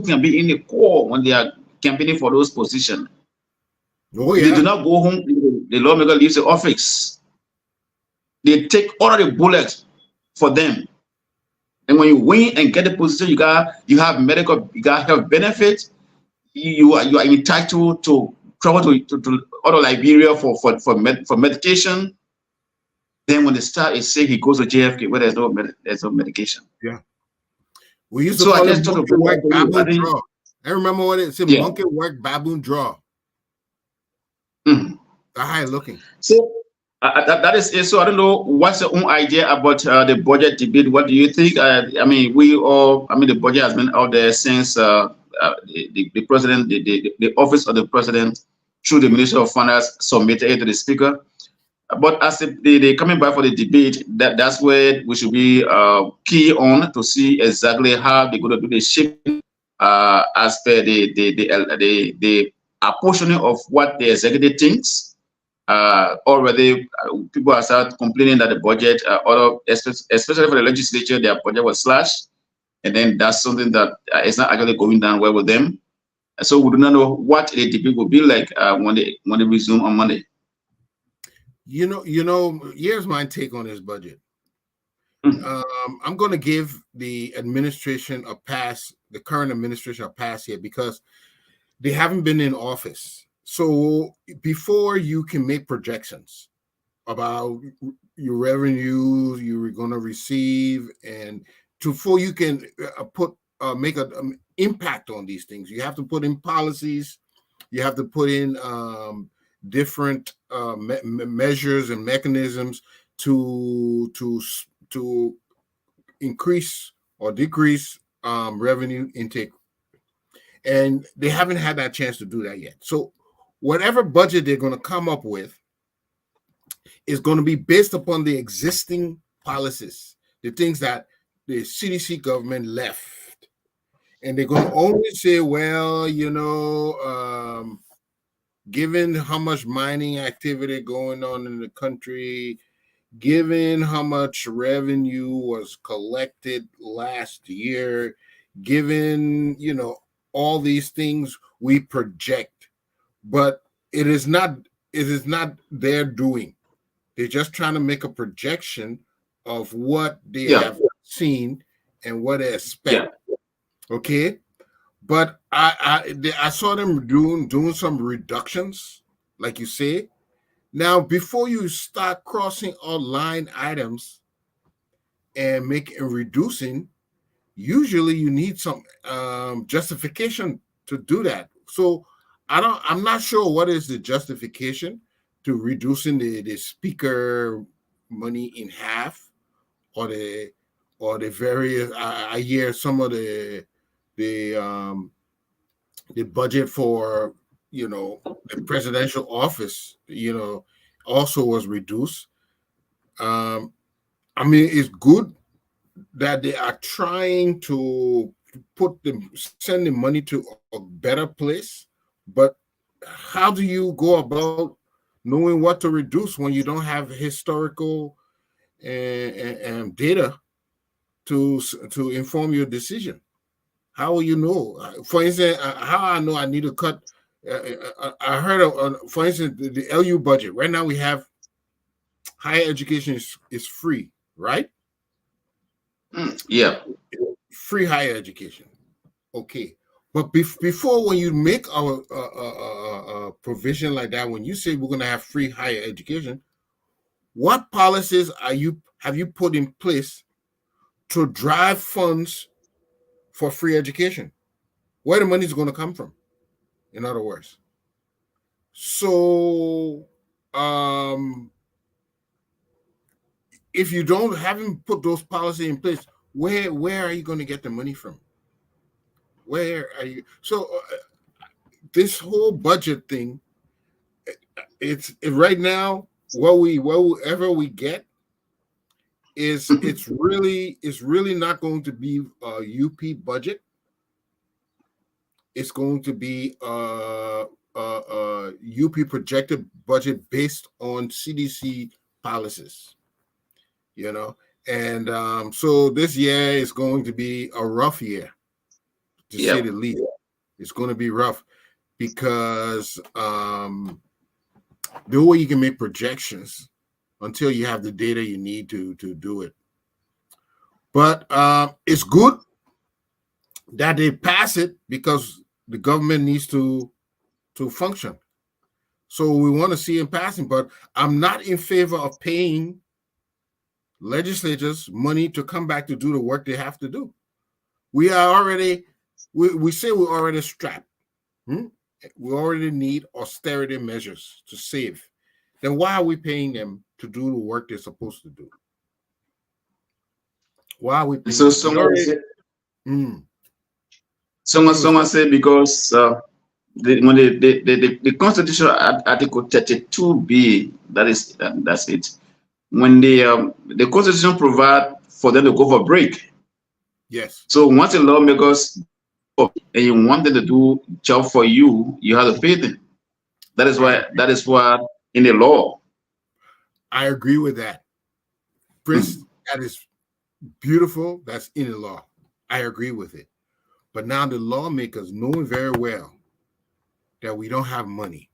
Speaker 2: can be in the core when they are campaigning for those positions.
Speaker 1: Oh, yeah.
Speaker 2: They do not go home. The lawmaker leaves the office. They take all the bullets for them. And when you win and get the position, you have medical, you got health benefits. You are entitled to travel to other Liberia for medication. Then when the star is sick, he goes to JFK where there's no medication.
Speaker 1: Yeah. We used to call it monkey work, baboon draw. I remember what it said, monkey work, baboon draw. High looking.
Speaker 2: So that is it. So I don't know what's your own idea about the budget debate. What do you think? The budget has been out there since the president, the office of the president, through the Ministry of Finance, submitted it to the speaker. But as they coming back for the debate, that's where we should be key on to see exactly how they're going to do the shape as per the apportioning of what the executive thinks, already people are start complaining that the budget, especially for the legislature, their budget was slashed, and then that's something that is not actually going down well with them. So we do not know what the debate will be like when they resume on Monday.
Speaker 1: Here's my take on this budget. I'm going to give the administration a pass, the current administration a pass here, because they haven't been in office. So before you can make projections about your revenues you're going to receive, and before you can make an impact on these things, you have to put in policies, you have to put in different measures and mechanisms to increase or decrease revenue intake. And they haven't had that chance to do that yet. So whatever budget they're going to come up with is going to be based upon the existing policies, the things that the CDC government left. And they're going to only say, well, given how much mining activity going on in the country, given how much revenue was collected last year, given, all these things we project, but it is not their doing. They're just trying to make a projection of what they have seen and what they expect. Yeah. Okay. But I saw them doing some reductions, like you say. Now, before you start crossing all line items and reducing, usually you need some justification to do that. So I'm not sure what is the justification to reducing the speaker money in half, or the various. I hear some of the budget for the presidential office also was reduced. I mean, it's good that they are trying to send the money to a better place, but how do you go about knowing what to reduce when you don't have historical and data to inform your decision? How will you know? For instance, how I know I need to cut. I heard of, for instance, the LU budget. Right now we have higher education is free, right?
Speaker 2: Yeah.
Speaker 1: Free higher education. Okay. But before, when you make a provision like that, when you say we're going to have free higher education, what policies have you put in place to drive funds for free education? Where the money is going to come from, in other words. So if you haven't put those policies in place, where are you going to get the money from? Where are you? So this whole budget thing, it's right now, whatever we get is it's really not going to be a UP budget. It's going to be a UP projected budget based on CDC policies, and so this year is going to be a rough year, to say the least. It's going to be rough because the way you can make projections until you have the data you need to do it. But it's good that they pass it because the government needs to function. So we want to see it passing, but I'm not in favor of paying legislators money to come back to do the work they have to do. We are already, we say we're already strapped. We already need austerity measures to save. Then why are we paying them to do the work they're supposed to do? Why are we paying them?
Speaker 2: Someone said because when the Constitution Article 32B, that's it. When the Constitution provide for them to go for break.
Speaker 1: Yes.
Speaker 2: So once the lawmakers and you want them to do job for you, you have to pay them. That is why. That is what in the law.
Speaker 1: I agree with that, Prince. That is beautiful. That's in the law. I agree with it. But now the lawmakers, knowing very well that we don't have money,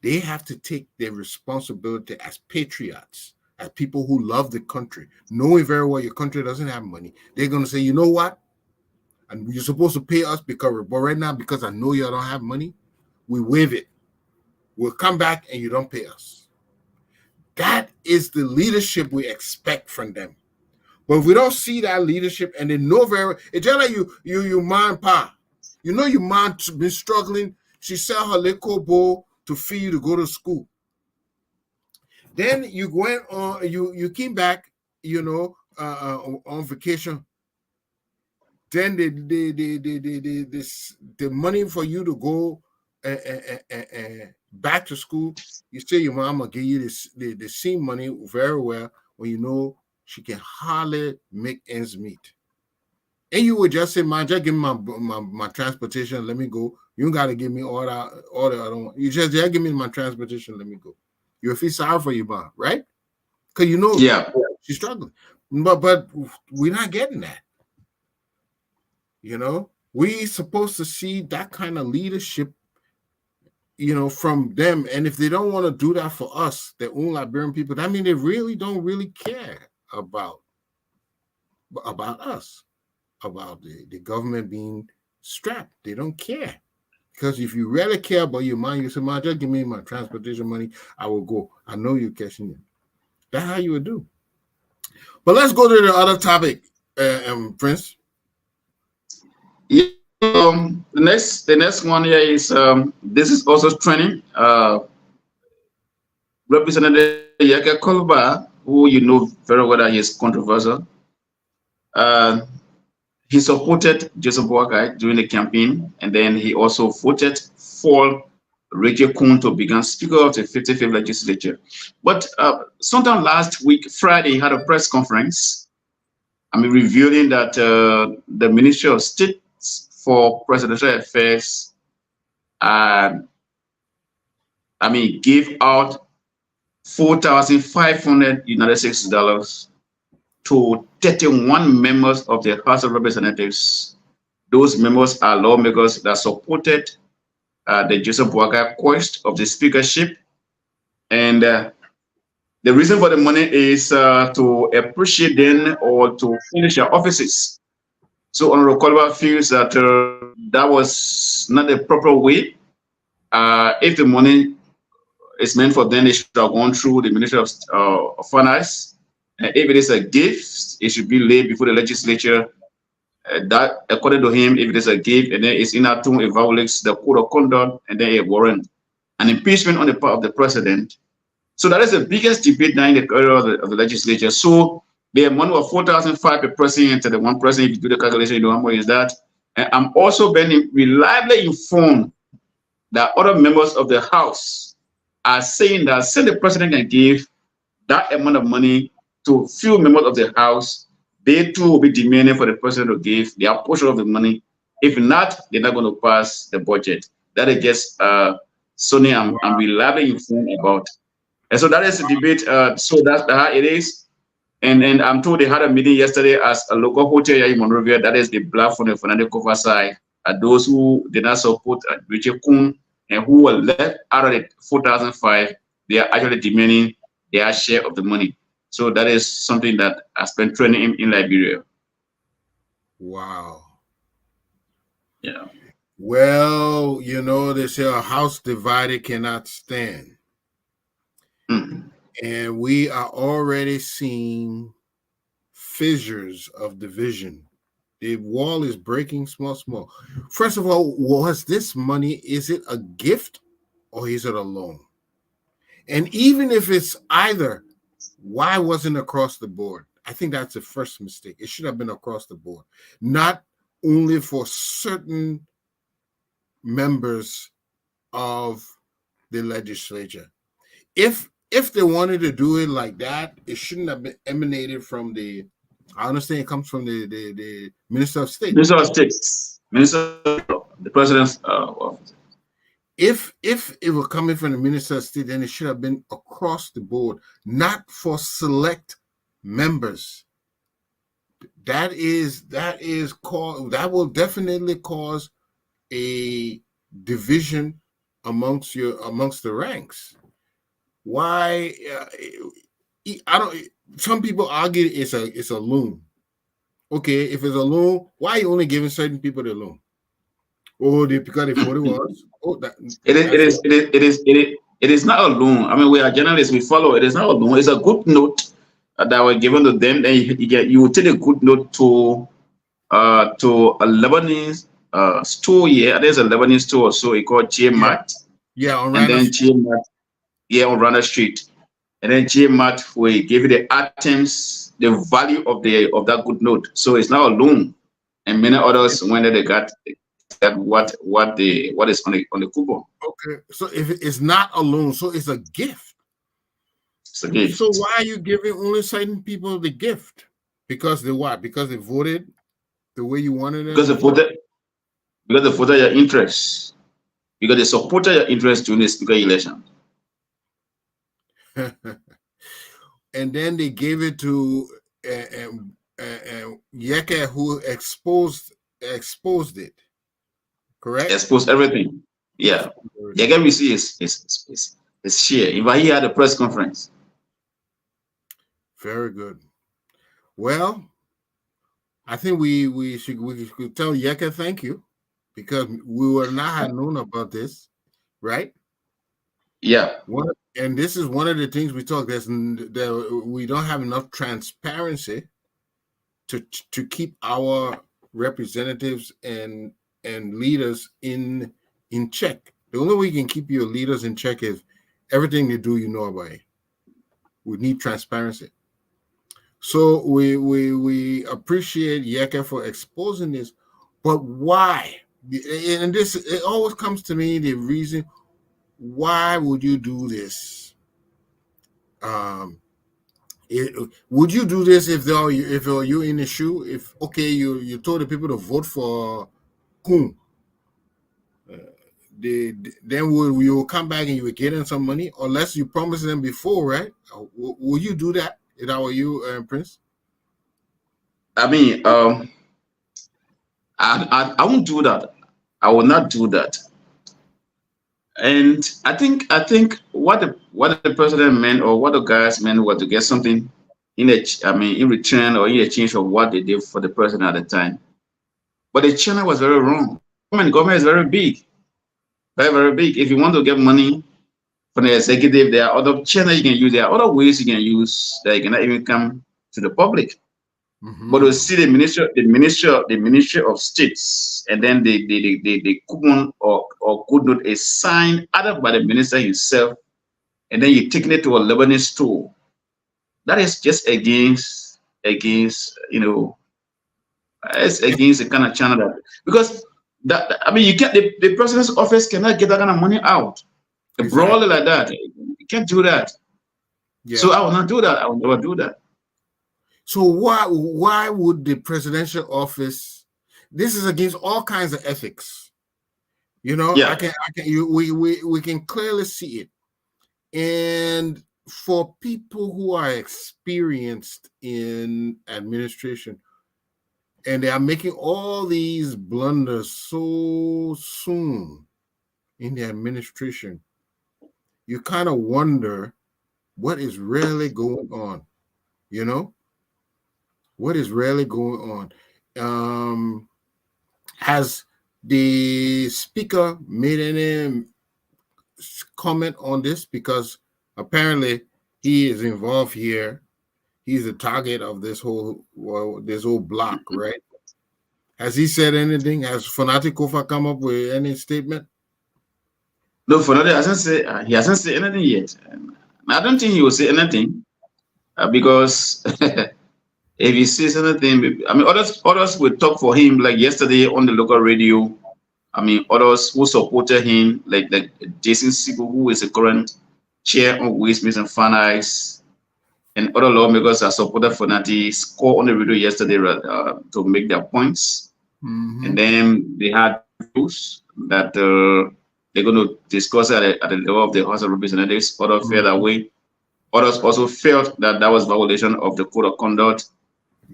Speaker 1: they have to take their responsibility as patriots, as people who love the country, knowing very well your country doesn't have money. They're going to say, you know what? And you're supposed to pay us because, but right now, because I know you don't have money, we waive it. We'll come back and you don't pay us. That is the leadership we expect from them. But if we don't see that leadership and they know very, it's just like you mom pa. You know your mom been struggling. She sell her liquor bowl to feed you to go to school. Then you went on, you came back, on vacation. Then the money for you to go back to school, you say your mama give you the same money very well when you know she can hardly make ends meet. And you would just say, man, just give me my transportation, let me go. You don't gotta give me all the I don't want. You just give me my transportation, let me go. You feel sorry for your mom, right? Because you know she's struggling. But we're not getting that. We supposed to see that kind of leadership, from them. And if they don't want to do that for us, their own Liberian people, that means they really don't care about us, about the government being strapped. They don't care. Because if you really care about your money, you say, man, just give me my transportation money, I will go. I know you're cashing it. That's how you would do. But let's go to the other topic, Prince.
Speaker 2: Yeah, the next one here is this is also training. Representative Yaka Kolba, who you know very well that he is controversial. He supported Joseph Boakai during the campaign, and then he also voted for Reggie Kuhn to become Speaker of the 55th Legislature. But sometime last week, Friday, he had a press conference. Revealing that the Ministry of State for Presidential Affairs, gave out $4,500 United States dollars to 31 members of the House of Representatives. Those members are lawmakers that supported the Joseph Boakai quest of the speakership. And the reason for the money is to appreciate them or to finish their offices. So Honorable Kolba feels that that was not the proper way. If the money is meant for them, it should have gone through the Ministry of Finance. If it is a gift, it should be laid before the legislature. That, according to him, if it is a gift and then it's in our tune, it violates the code of conduct and then it warrant an impeachment on the part of the president. So that is the biggest debate now in the area of the legislature. So the money of $4,500 per president to the one president, if you do the calculation, you know how much is that. And I'm also being reliably informed that other members of the House are saying that since the president can give that amount of money to few members of the House, they too will be demanding for the president to give their portion of the money. If not, they're not going to pass the budget. That is just something I'm reliably informed about. And so that is the debate. So that's how it is. And I'm told they had a meeting yesterday as a local hotel here in Monrovia. That is the black from the Fernando Cover side. Those who did not support Richard Kuhn and who were left out of the 4,005, they are actually demanding their share of the money. So that is something that has been trending in Liberia.
Speaker 1: Wow.
Speaker 2: Yeah.
Speaker 1: Well, they say a house divided cannot stand. And we are already seeing fissures of division. The wall is breaking small. First of all, was this money, is it a gift or is it a loan? And even if it's either, why wasn't it across the board? I think that's the first mistake. It should have been across the board, not only for certain members of the legislature. If they wanted to do it like that, it shouldn't have been emanated from I understand it comes from the Minister of State.
Speaker 2: Minister of State. Minister, the president's office.
Speaker 1: If it were coming from the Minister of State, then it should have been across the board, not for select members. That will definitely cause a division amongst the ranks. Why? I don't. Some people argue it's a loan. Okay, if it's a loan, why are you only giving certain people the loan? Oh, because they thought it was. Oh,
Speaker 2: it is not a loan. I mean, we are journalists. We follow. It is not a loan. It's a good note that were given to them. Then you will take a good note to a Lebanese store here. There's a Lebanese store, so it called J-Mart.
Speaker 1: Yeah, on
Speaker 2: and then J-Mart, on Rana Street. And then J-Mart will give you the items, the value of that good note. So it's not a loan. And many others, when they got what is on the coupon.
Speaker 1: Okay, so if it's not a loan, so it's a gift.
Speaker 2: It's a gift.
Speaker 1: So why are you giving only certain people the gift? Because they what? Because they voted the way you wanted it.
Speaker 2: Because they voted your interest. Because they supported your interest during the speaker election.
Speaker 1: And then they gave it to Yeke, who exposed it. Correct?
Speaker 2: Exposed everything. Yeah. Yeke we see is share. If he had a press conference.
Speaker 1: Very good. Well, I think we should tell Yeke thank you, because we would not have known about this, right?
Speaker 2: Yeah.
Speaker 1: And this is one of the things we talk. We don't have enough transparency to keep our representatives and leaders in check. The only way you can keep your leaders in check is everything they do, you know about it. We need transparency. So we appreciate Yeke for exposing this, but why? And this, it always comes to me, the reason why would you do this? Would you do this if you in the shoe? If you told the people to vote for Kun, then you will come back and you will get them some money, unless you promised them before, right? Would you do that if that were you, Prince?
Speaker 2: I mean, I won't do that. I will not do that. And I think what the president meant, or what the guys meant, was to get something in return, or in exchange of what they did for the president at the time. But the channel was very wrong. Government is very big, very, very big. If you want to get money from the executive, there are other channels you can use. There are other ways you can use that you cannot even come to the public. Mm-hmm. But we see the ministry of states, and then the coupon or good note is signed either by the minister himself, and then you take it to a Lebanese store. That is just against it's against the kind of channel that, because you can't, the president's office cannot get that kind of money out. Exactly. Broadly like that, you can't do that. Yeah. So I will not do that. I will never do that.
Speaker 1: So why would the presidential office? This is against all kinds of ethics. Yeah. We can clearly see it. And for people who are experienced in administration, and they are making all these blunders so soon in the administration, you kind of wonder what is really going on, What is really going on? Has the speaker made any comment on this? Because apparently he is involved here. He's the target of this whole block, right? Has he said anything? Has Fonati Kofa come up with any statement?
Speaker 2: No, Fonati hasn't said anything yet. I don't think he will say anything because if he says anything, others will talk for him, like yesterday on the local radio. Others who supported him, like Jason Sibu, who is the current chair of Waste, Means and Finance, and other lawmakers that supported Fonati, score on the radio yesterday to make their points. And then they had views that they're going to discuss at the level of the House of Representatives. Others felt that way. Others also felt that that was violation of the code of conduct.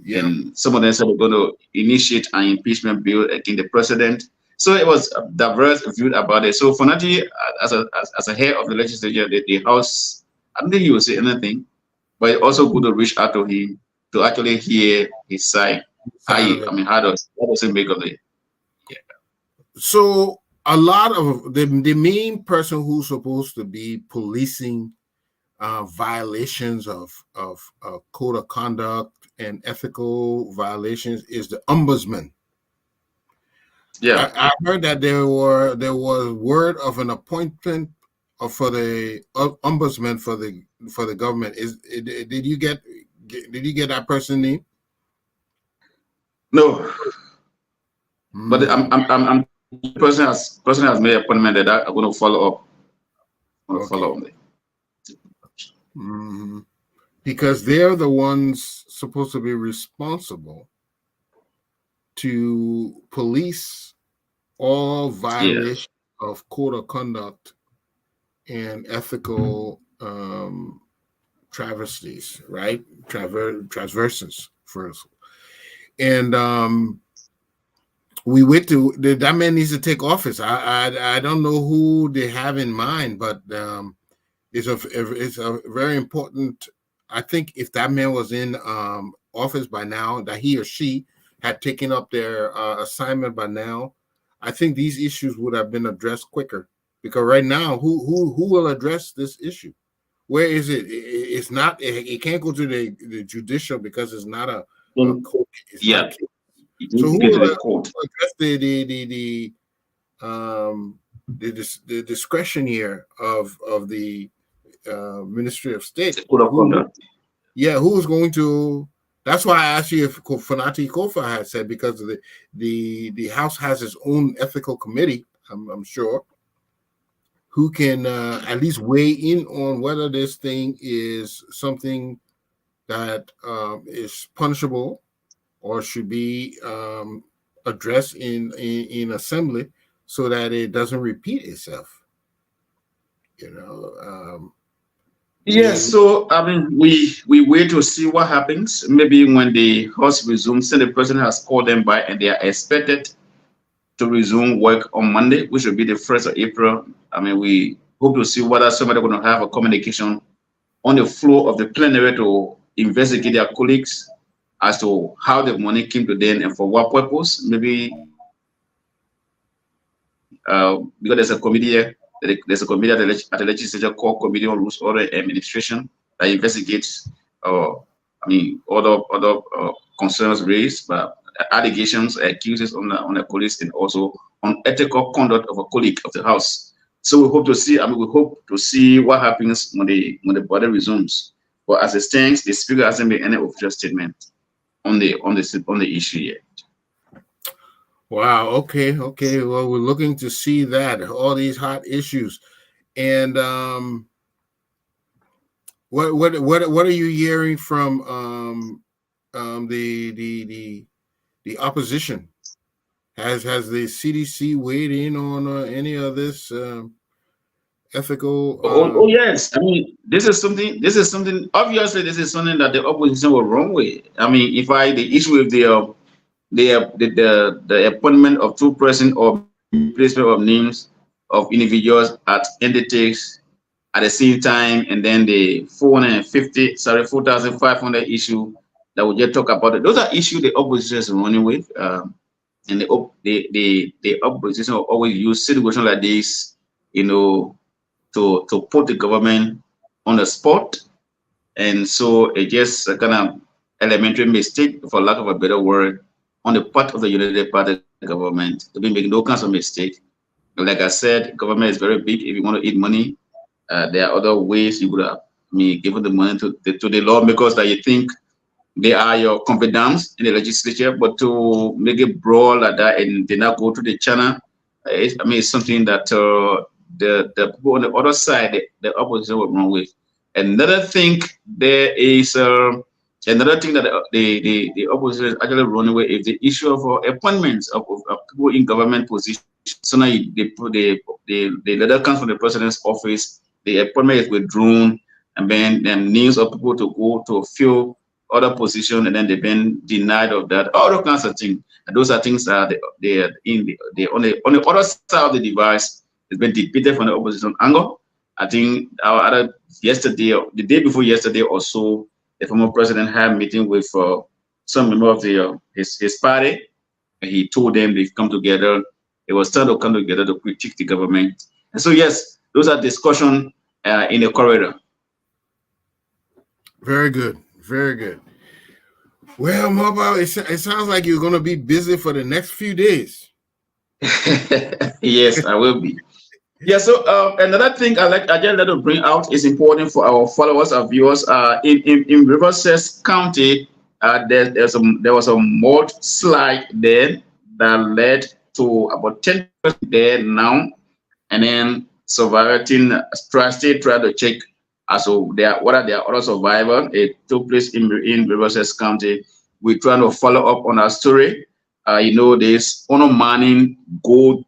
Speaker 1: Yeah.
Speaker 2: And some of them said we're going to initiate an impeachment bill against the president. So it was a diverse view about it. So Fonati, as a head of the legislature, the House, I don't think he will say anything, but it's also good to reach out to him to actually hear his side. How does it make of it? Yeah.
Speaker 1: So a lot of the main person who's supposed to be policing violations of code of conduct and ethical violations is the ombudsman.
Speaker 2: Yeah,
Speaker 1: I heard that there was word of an appointment for the ombudsman for the government. Did you get that person name?
Speaker 2: No, but I'm the person has made an appointment that I'm going to follow up. Follow up.
Speaker 1: Because they're the ones supposed to be responsible to police all violations of code of conduct and ethical travesties, right? Transgressions first. And we went to that man needs to take office. I don't know who they have in mind, but it's a very important. I think if that man was in office by now, that he or she had taken up their assignment by now, I think these issues would have been addressed quicker. Because right now, who will address this issue? Where is it? It's not. It can't go to the judicial because it's not a court. It's not. So who will address the discretion here of the Ministry of State? Yeah, who's going to? That's why I asked you if Fonati Kofa had said, because of the House has its own ethical committee. I'm sure, who can at least weigh in on whether this thing is something that is punishable or should be addressed in assembly so that it doesn't repeat itself.
Speaker 2: So we wait to see what happens. Maybe when the House resumes, the president has called them by, and they are expected to resume work on Monday, which will be the 1st of April. We hope to see whether somebody going to have a communication on the floor of the plenary to investigate their colleagues as to how the money came to them and for what purpose. Maybe because there's a committee at the legislature called Committee on Rules, Order, and Administration that investigates other concerns raised, but allegations, accusations on the colleagues, and also on ethical conduct of a colleague of the House. So we hope to see what happens when the body resumes. But as it stands, the Speaker hasn't made any official statement on the issue yet.
Speaker 1: Wow. Okay. Well, we're looking to see that all these hot issues, and what are you hearing from the opposition? Has the CDC weighed in on any of this ethical?
Speaker 2: Oh yes. This is something. Obviously, this is something that the opposition will run with. The issue with the appointment of two persons or replacement of names of individuals at entities at the same time, and then the 4,500 issue that we just talk about. Those are issues the opposition is running with, and the opposition will always use situations like this, to put the government on the spot. And so it just a kind of elementary mistake, for lack of a better word, on the part of the United Party government to be making no kinds of mistake. Like I said, government is very big. If you want to eat money, there are other ways you could have given the money to the lawmakers that you think they are your confidants in the legislature, but to make it broad like that and they not go to the channel, it's something that the people on the other side, the opposition will run with. Another thing, there is Another thing that the opposition is actually running away is the issue of appointments of people in government positions. So now the letter comes from the president's office, the appointment is withdrawn, and then names of people to go to fill other position, and then they've been denied of that. All those kinds of things. And those are things that on the other side of the device, it's been debated from the opposition angle. I think our other yesterday, the day before yesterday or so, the former president had a meeting with some member of his party. And he told them they've come together. It was time to come together to critique the government. And so, yes, those are discussion in the corridor.
Speaker 1: Very good. Very good. Well, Mobile, it sounds like you're going to be busy for the next few days.
Speaker 2: Yes, I will be. Yeah, so another thing I just like to bring out is important for our followers, our viewers. In Riverside County, there was a mudslide there that led to about 10 people there now, and then surviving still try to check as to what are their other survivors. It took place in Riverside County. We're trying to follow up on our story. There's undermining gold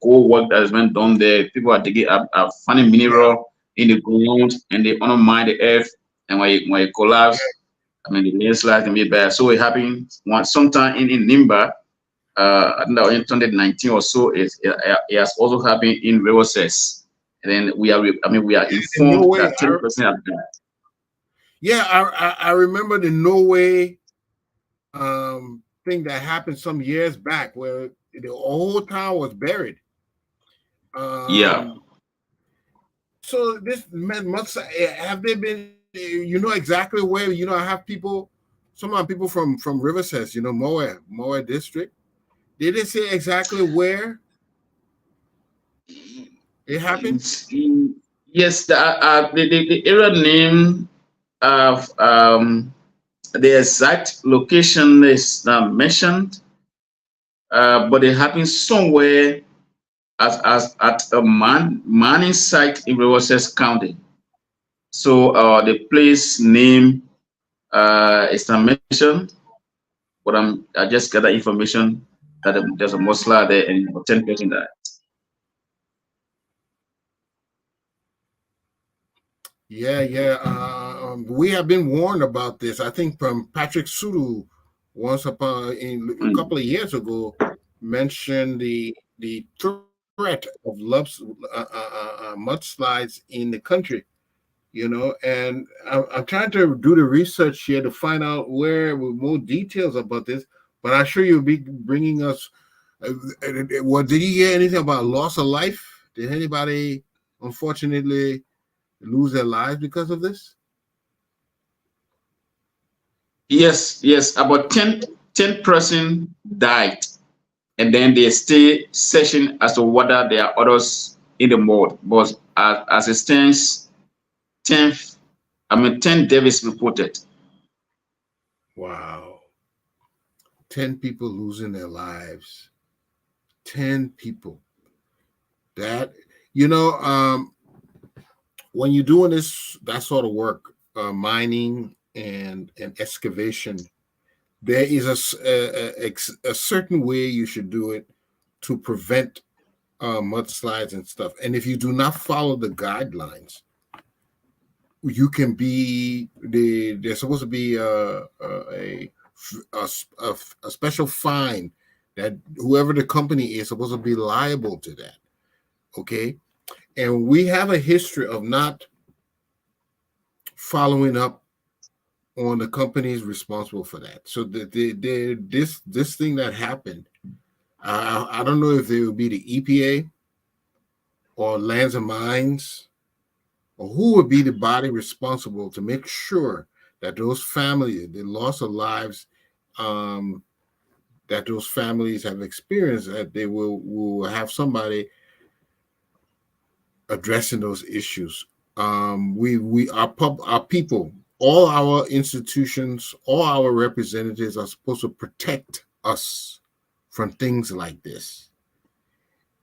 Speaker 2: work that has been done there. People are finding mineral in the ground, and they undermine the earth. And when it collapse, I mean, the landslide can be bad. So it happened sometime in Nimba, I think that was in 2019 or so. It has also happened in Riverside. And then we are informed that 10% have died.
Speaker 1: Yeah, I remember the Norway thing that happened some years back where the whole town was buried.
Speaker 2: Yeah.
Speaker 1: So this man must have they been? Exactly where I have people. Some of people from Riverside, Moa district. Did they say exactly where it happened?
Speaker 2: Yes, the area name of the exact location is not mentioned, but it happened somewhere as at a mining site in Riverside County. So the place name is not mentioned, but I just got that information that there's a mosla there and 10 person died.
Speaker 1: Yeah. We have been warned about this. I think from Patrick Sudu once upon a couple of years ago mentioned the threat of mudslides in the country. And I'm trying to do the research here to find out with more details about this. But I'm sure you'll be bringing us. Well, did you hear anything about loss of life? Did anybody, unfortunately, lose their lives because of this?
Speaker 2: Yes. About 10% died, and then they stay searching as to whether there are others in the mud. But as it stands, 10 deaths reported.
Speaker 1: Wow. 10 people losing their lives. 10 people. That, when you're doing that sort of work, mining and excavation, there is a certain way you should do it to prevent mudslides and stuff. And if you do not follow the guidelines, you can be there's supposed to be a special fine that whoever the company is supposed to be liable to that. Okay. And we have a history of not following up on the companies responsible for that. So this thing that happened, I don't know if it would be the EPA or Lands and Mines, or who would be the body responsible to make sure that those families, the loss of lives, that those families have experienced, that they will have somebody addressing those issues. Our people, all our institutions, all our representatives are supposed to protect us from things like this.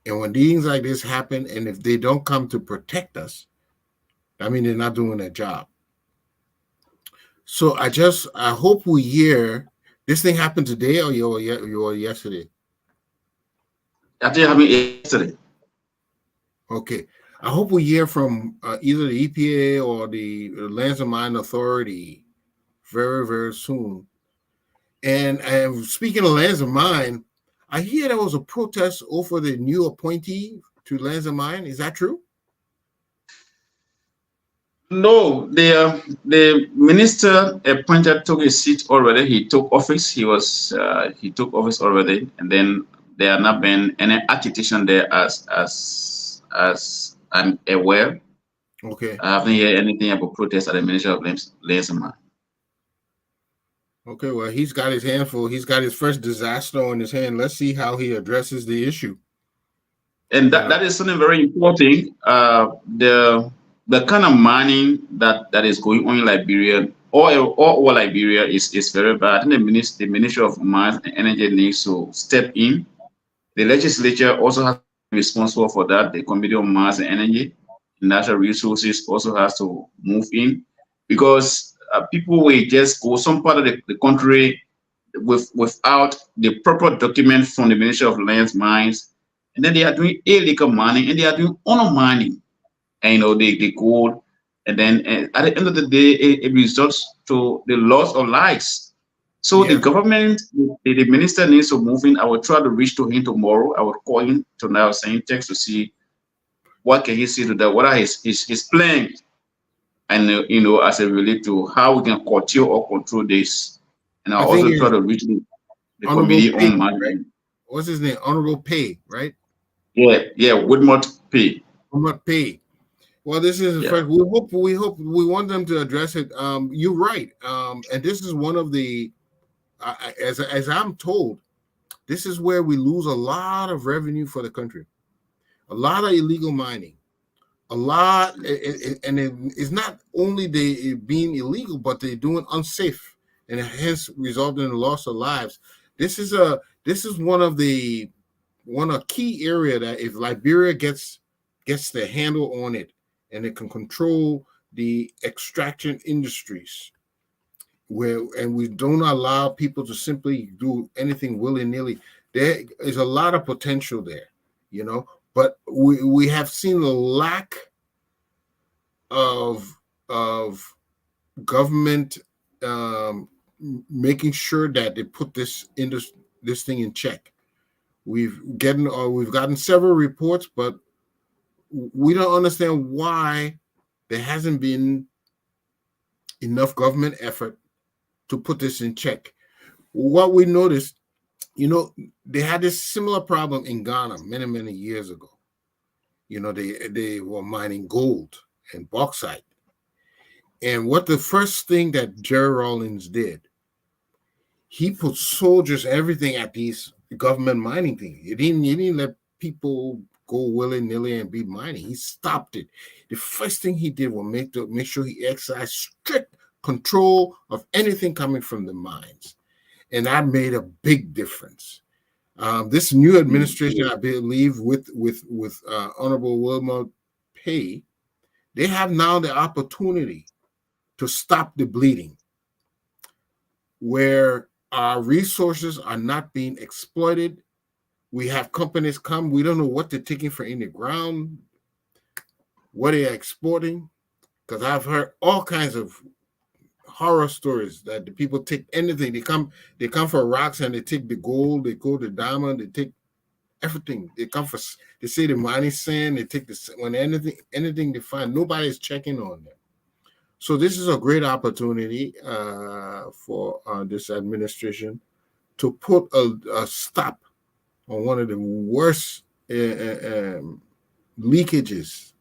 Speaker 1: And when things like this happen, and if they don't come to protect us, I mean, they're not doing their job. So I hope we hear this thing happened today or yesterday.
Speaker 2: I think it happened yesterday.
Speaker 1: Okay. I hope we hear from either the EPA or the Lands and Mine Authority very, very soon. And speaking of Lands and Mine, I hear there was a protest over the new appointee to Lands and Mine. Is that true?
Speaker 2: No, the minister appointed took his seat already. He took office. He took office already, and then there have not been any agitation there as I'm aware.
Speaker 1: Okay.
Speaker 2: I haven't heard anything about protest at the Ministry of Lands and Mine.
Speaker 1: Okay. Well, he's got his hand full. He's got his first disaster on his hand. Let's see how he addresses the issue.
Speaker 2: And that is something very important. The kind of mining that is going on in Liberia, all over Liberia is very bad. I think the Ministry of Mines and Energy needs to step in. The legislature also has to be responsible for that. The Committee on Mines and Energy, Natural Resources also has to move in, because people will just go some part of the country without the proper document from the Ministry of Lands, Mines, and then they are doing illegal mining and they are doing honor mining, and they go, and then at the end of the day, it results to the loss of lives. So the
Speaker 1: Yeah.
Speaker 2: government, the minister needs to move in. I will try to reach to him tomorrow. I will call him tonight, send text to see what can he say to that, what are his plans, and as it relates to how we can curtail or control this. And I'll
Speaker 1: I think
Speaker 2: also try
Speaker 1: it's
Speaker 2: to reach the
Speaker 1: Honorable
Speaker 2: committee
Speaker 1: Pay,
Speaker 2: on
Speaker 1: right?
Speaker 2: mining.
Speaker 1: What's his name? Honorable Pay, right?
Speaker 2: Yeah, Woodmont P.
Speaker 1: Honorable Pay. Well, this is the
Speaker 2: Yeah.
Speaker 1: first. We want them to address it. You're right. And this is one of the, as I'm told, this is where we lose a lot of revenue for the country. A lot of illegal mining. A lot, and it's not only they being illegal, but they're doing unsafe, and hence resulting in the loss of lives. This is one of key area that if Liberia gets the handle on it, and it can control the extraction industries, and we don't allow people to simply do anything willy-nilly, there is a lot of potential there, but we have seen a lack of government making sure that they put this thing in check. We've gotten several reports, but we don't understand why there hasn't been enough government effort to put this in check. What we noticed, they had this similar problem in Ghana many, many years ago. They were mining gold and bauxite. And what the first thing that Jerry Rawlings did, he put soldiers, everything at these government mining things. He didn't let people go willy-nilly and be mining. He stopped it. The first thing he did was make sure he exercised strict control of anything coming from the mines. And that made a big difference. This new administration, I believe, with Honorable Wilmer Pay, they have now the opportunity to stop the bleeding, where our resources are not being exploited. We have companies come, we don't know what they're taking from in the ground, what they're exporting, because I've heard all kinds of horror stories that the people take anything. They come for rocks and they take the gold, they go to diamond, they take everything. They say the mining sand, they take when anything they find, nobody's checking on them. So this is a great opportunity for this administration to put a stop on one of the worst leakages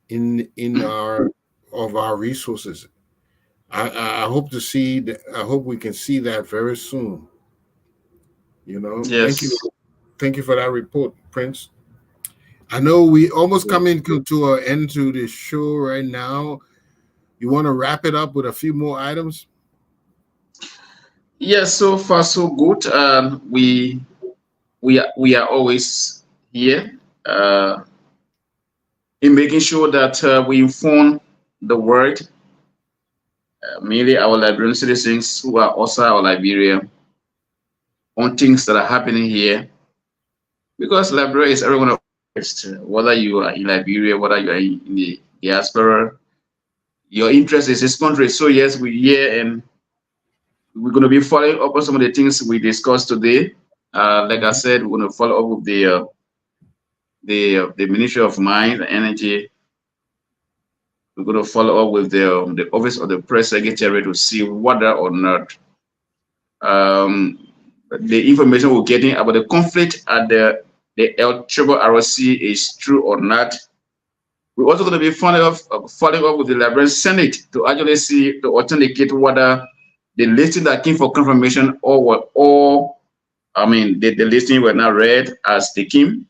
Speaker 1: in our resources. I hope to see that. I hope we can see that very soon.
Speaker 2: Yes.
Speaker 1: Thank you for that report, Prince. I know we almost coming to an end to the show right now. You want to wrap it up with a few more items?
Speaker 2: Yes, so far so good. We are always here in making sure that we inform the world mainly our Liberian citizens who are outside of Liberia, on things that are happening here. Because Liberia is everyone of interest, whether you are in Liberia, whether you are in the diaspora, your interest is this country. So yes, we're here and we're going to be following up on some of the things we discussed today. Like I said, we're going to follow up with the Ministry of Mines and Energy. We're going to follow up with the Office of the Press Secretary to see whether or not the information we're getting about the conflict at the El Triple ROC is true or not. We're also going to be following up with the Liberian Senate to actually see, to authenticate whether the listing that came for confirmation or the listing were not read as they came.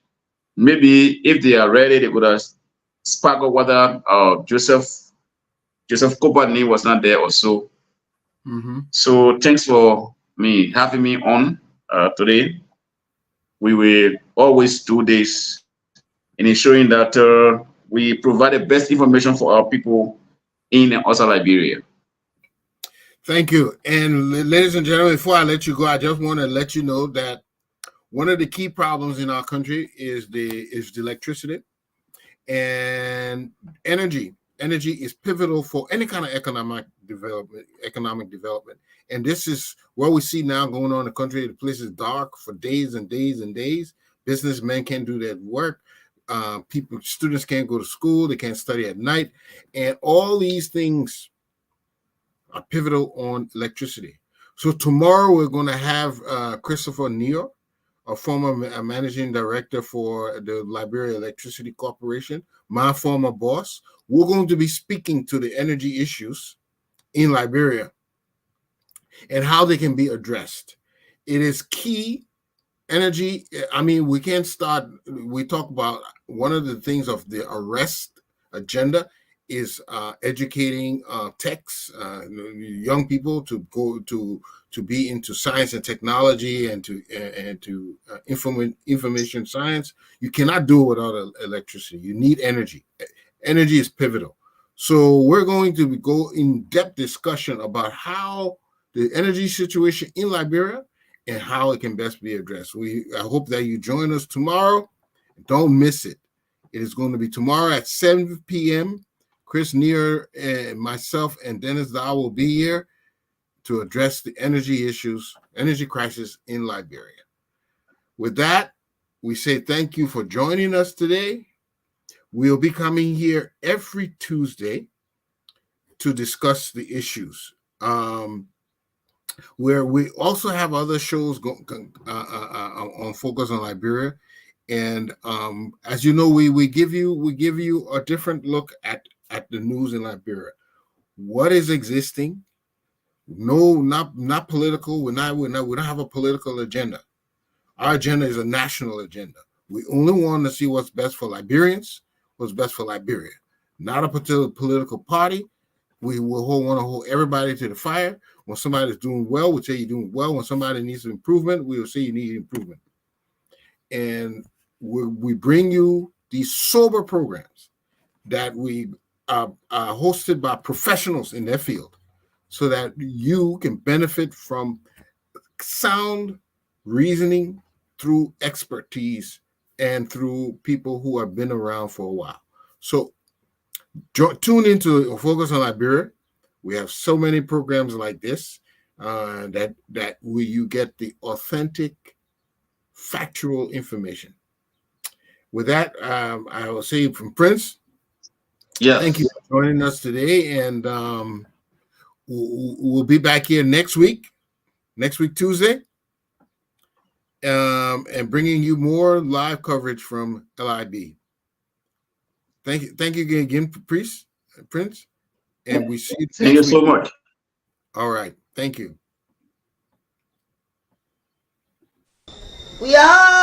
Speaker 2: Maybe if they are ready, they would have sparked up whether Joseph Cooper's name was not there or so. So thanks for having me on today. We will always do this in ensuring that we provide the best information for our people in and outside Liberia.
Speaker 1: Thank you. And ladies and gentlemen, before I let you go, I just want to let you know that one of the key problems in our country is the electricity and energy. Energy is pivotal for any kind of economic development. And this is what we see now going on in the country. The place is dark for days and days and days. Businessmen can't do their work. Students can't go to school. They can't study at night. And all these things are pivotal on electricity. So tomorrow we're going to have Christopher Neal, a former managing director for the Liberia Electricity Corporation, my former boss. We're going to be speaking to the energy issues in Liberia and how they can be addressed. It is key. Energy, we can't start. We talk about one of the things of the arrest agenda is educating techs, young people to go to be into science and technology and to information science. You cannot do it without electricity. You need energy. Energy is pivotal. So we're going to go in depth discussion about how the energy situation in Liberia and how it can best be addressed. I hope that you join us tomorrow. Don't miss it. It is going to be tomorrow at 7 p.m. Chris Neer and myself and Dennis Dow will be here to address the energy crisis in Liberia. With that, we say thank you for joining us today. We'll be coming here every Tuesday to discuss the issues. Where we also have other shows on Focus on Liberia, and as you know, we give you a different look at the news in Liberia. What is existing? No, not political. We don't have a political agenda. Our agenda is a national agenda. We only want to see what's best for Liberians, what's best for Liberia, not a particular political party. We will want to hold everybody to the fire. When somebody's doing well, we'll say you're doing well. When somebody needs improvement, we'll say you need improvement. And we bring you these sober programs that we are hosted by professionals in their field so that you can benefit from sound reasoning through expertise and through people who have been around for a while. So tune into Focus on Liberia. We have so many programs like this that where you get the authentic, factual information. With that, I will say from Prince, thank you for joining us today, and we'll be back here next week Tuesday, and bringing you more live coverage from LIB. Thank you again, Prince. And we see you.
Speaker 2: Thank you so much.
Speaker 1: All right. Thank you.
Speaker 3: We are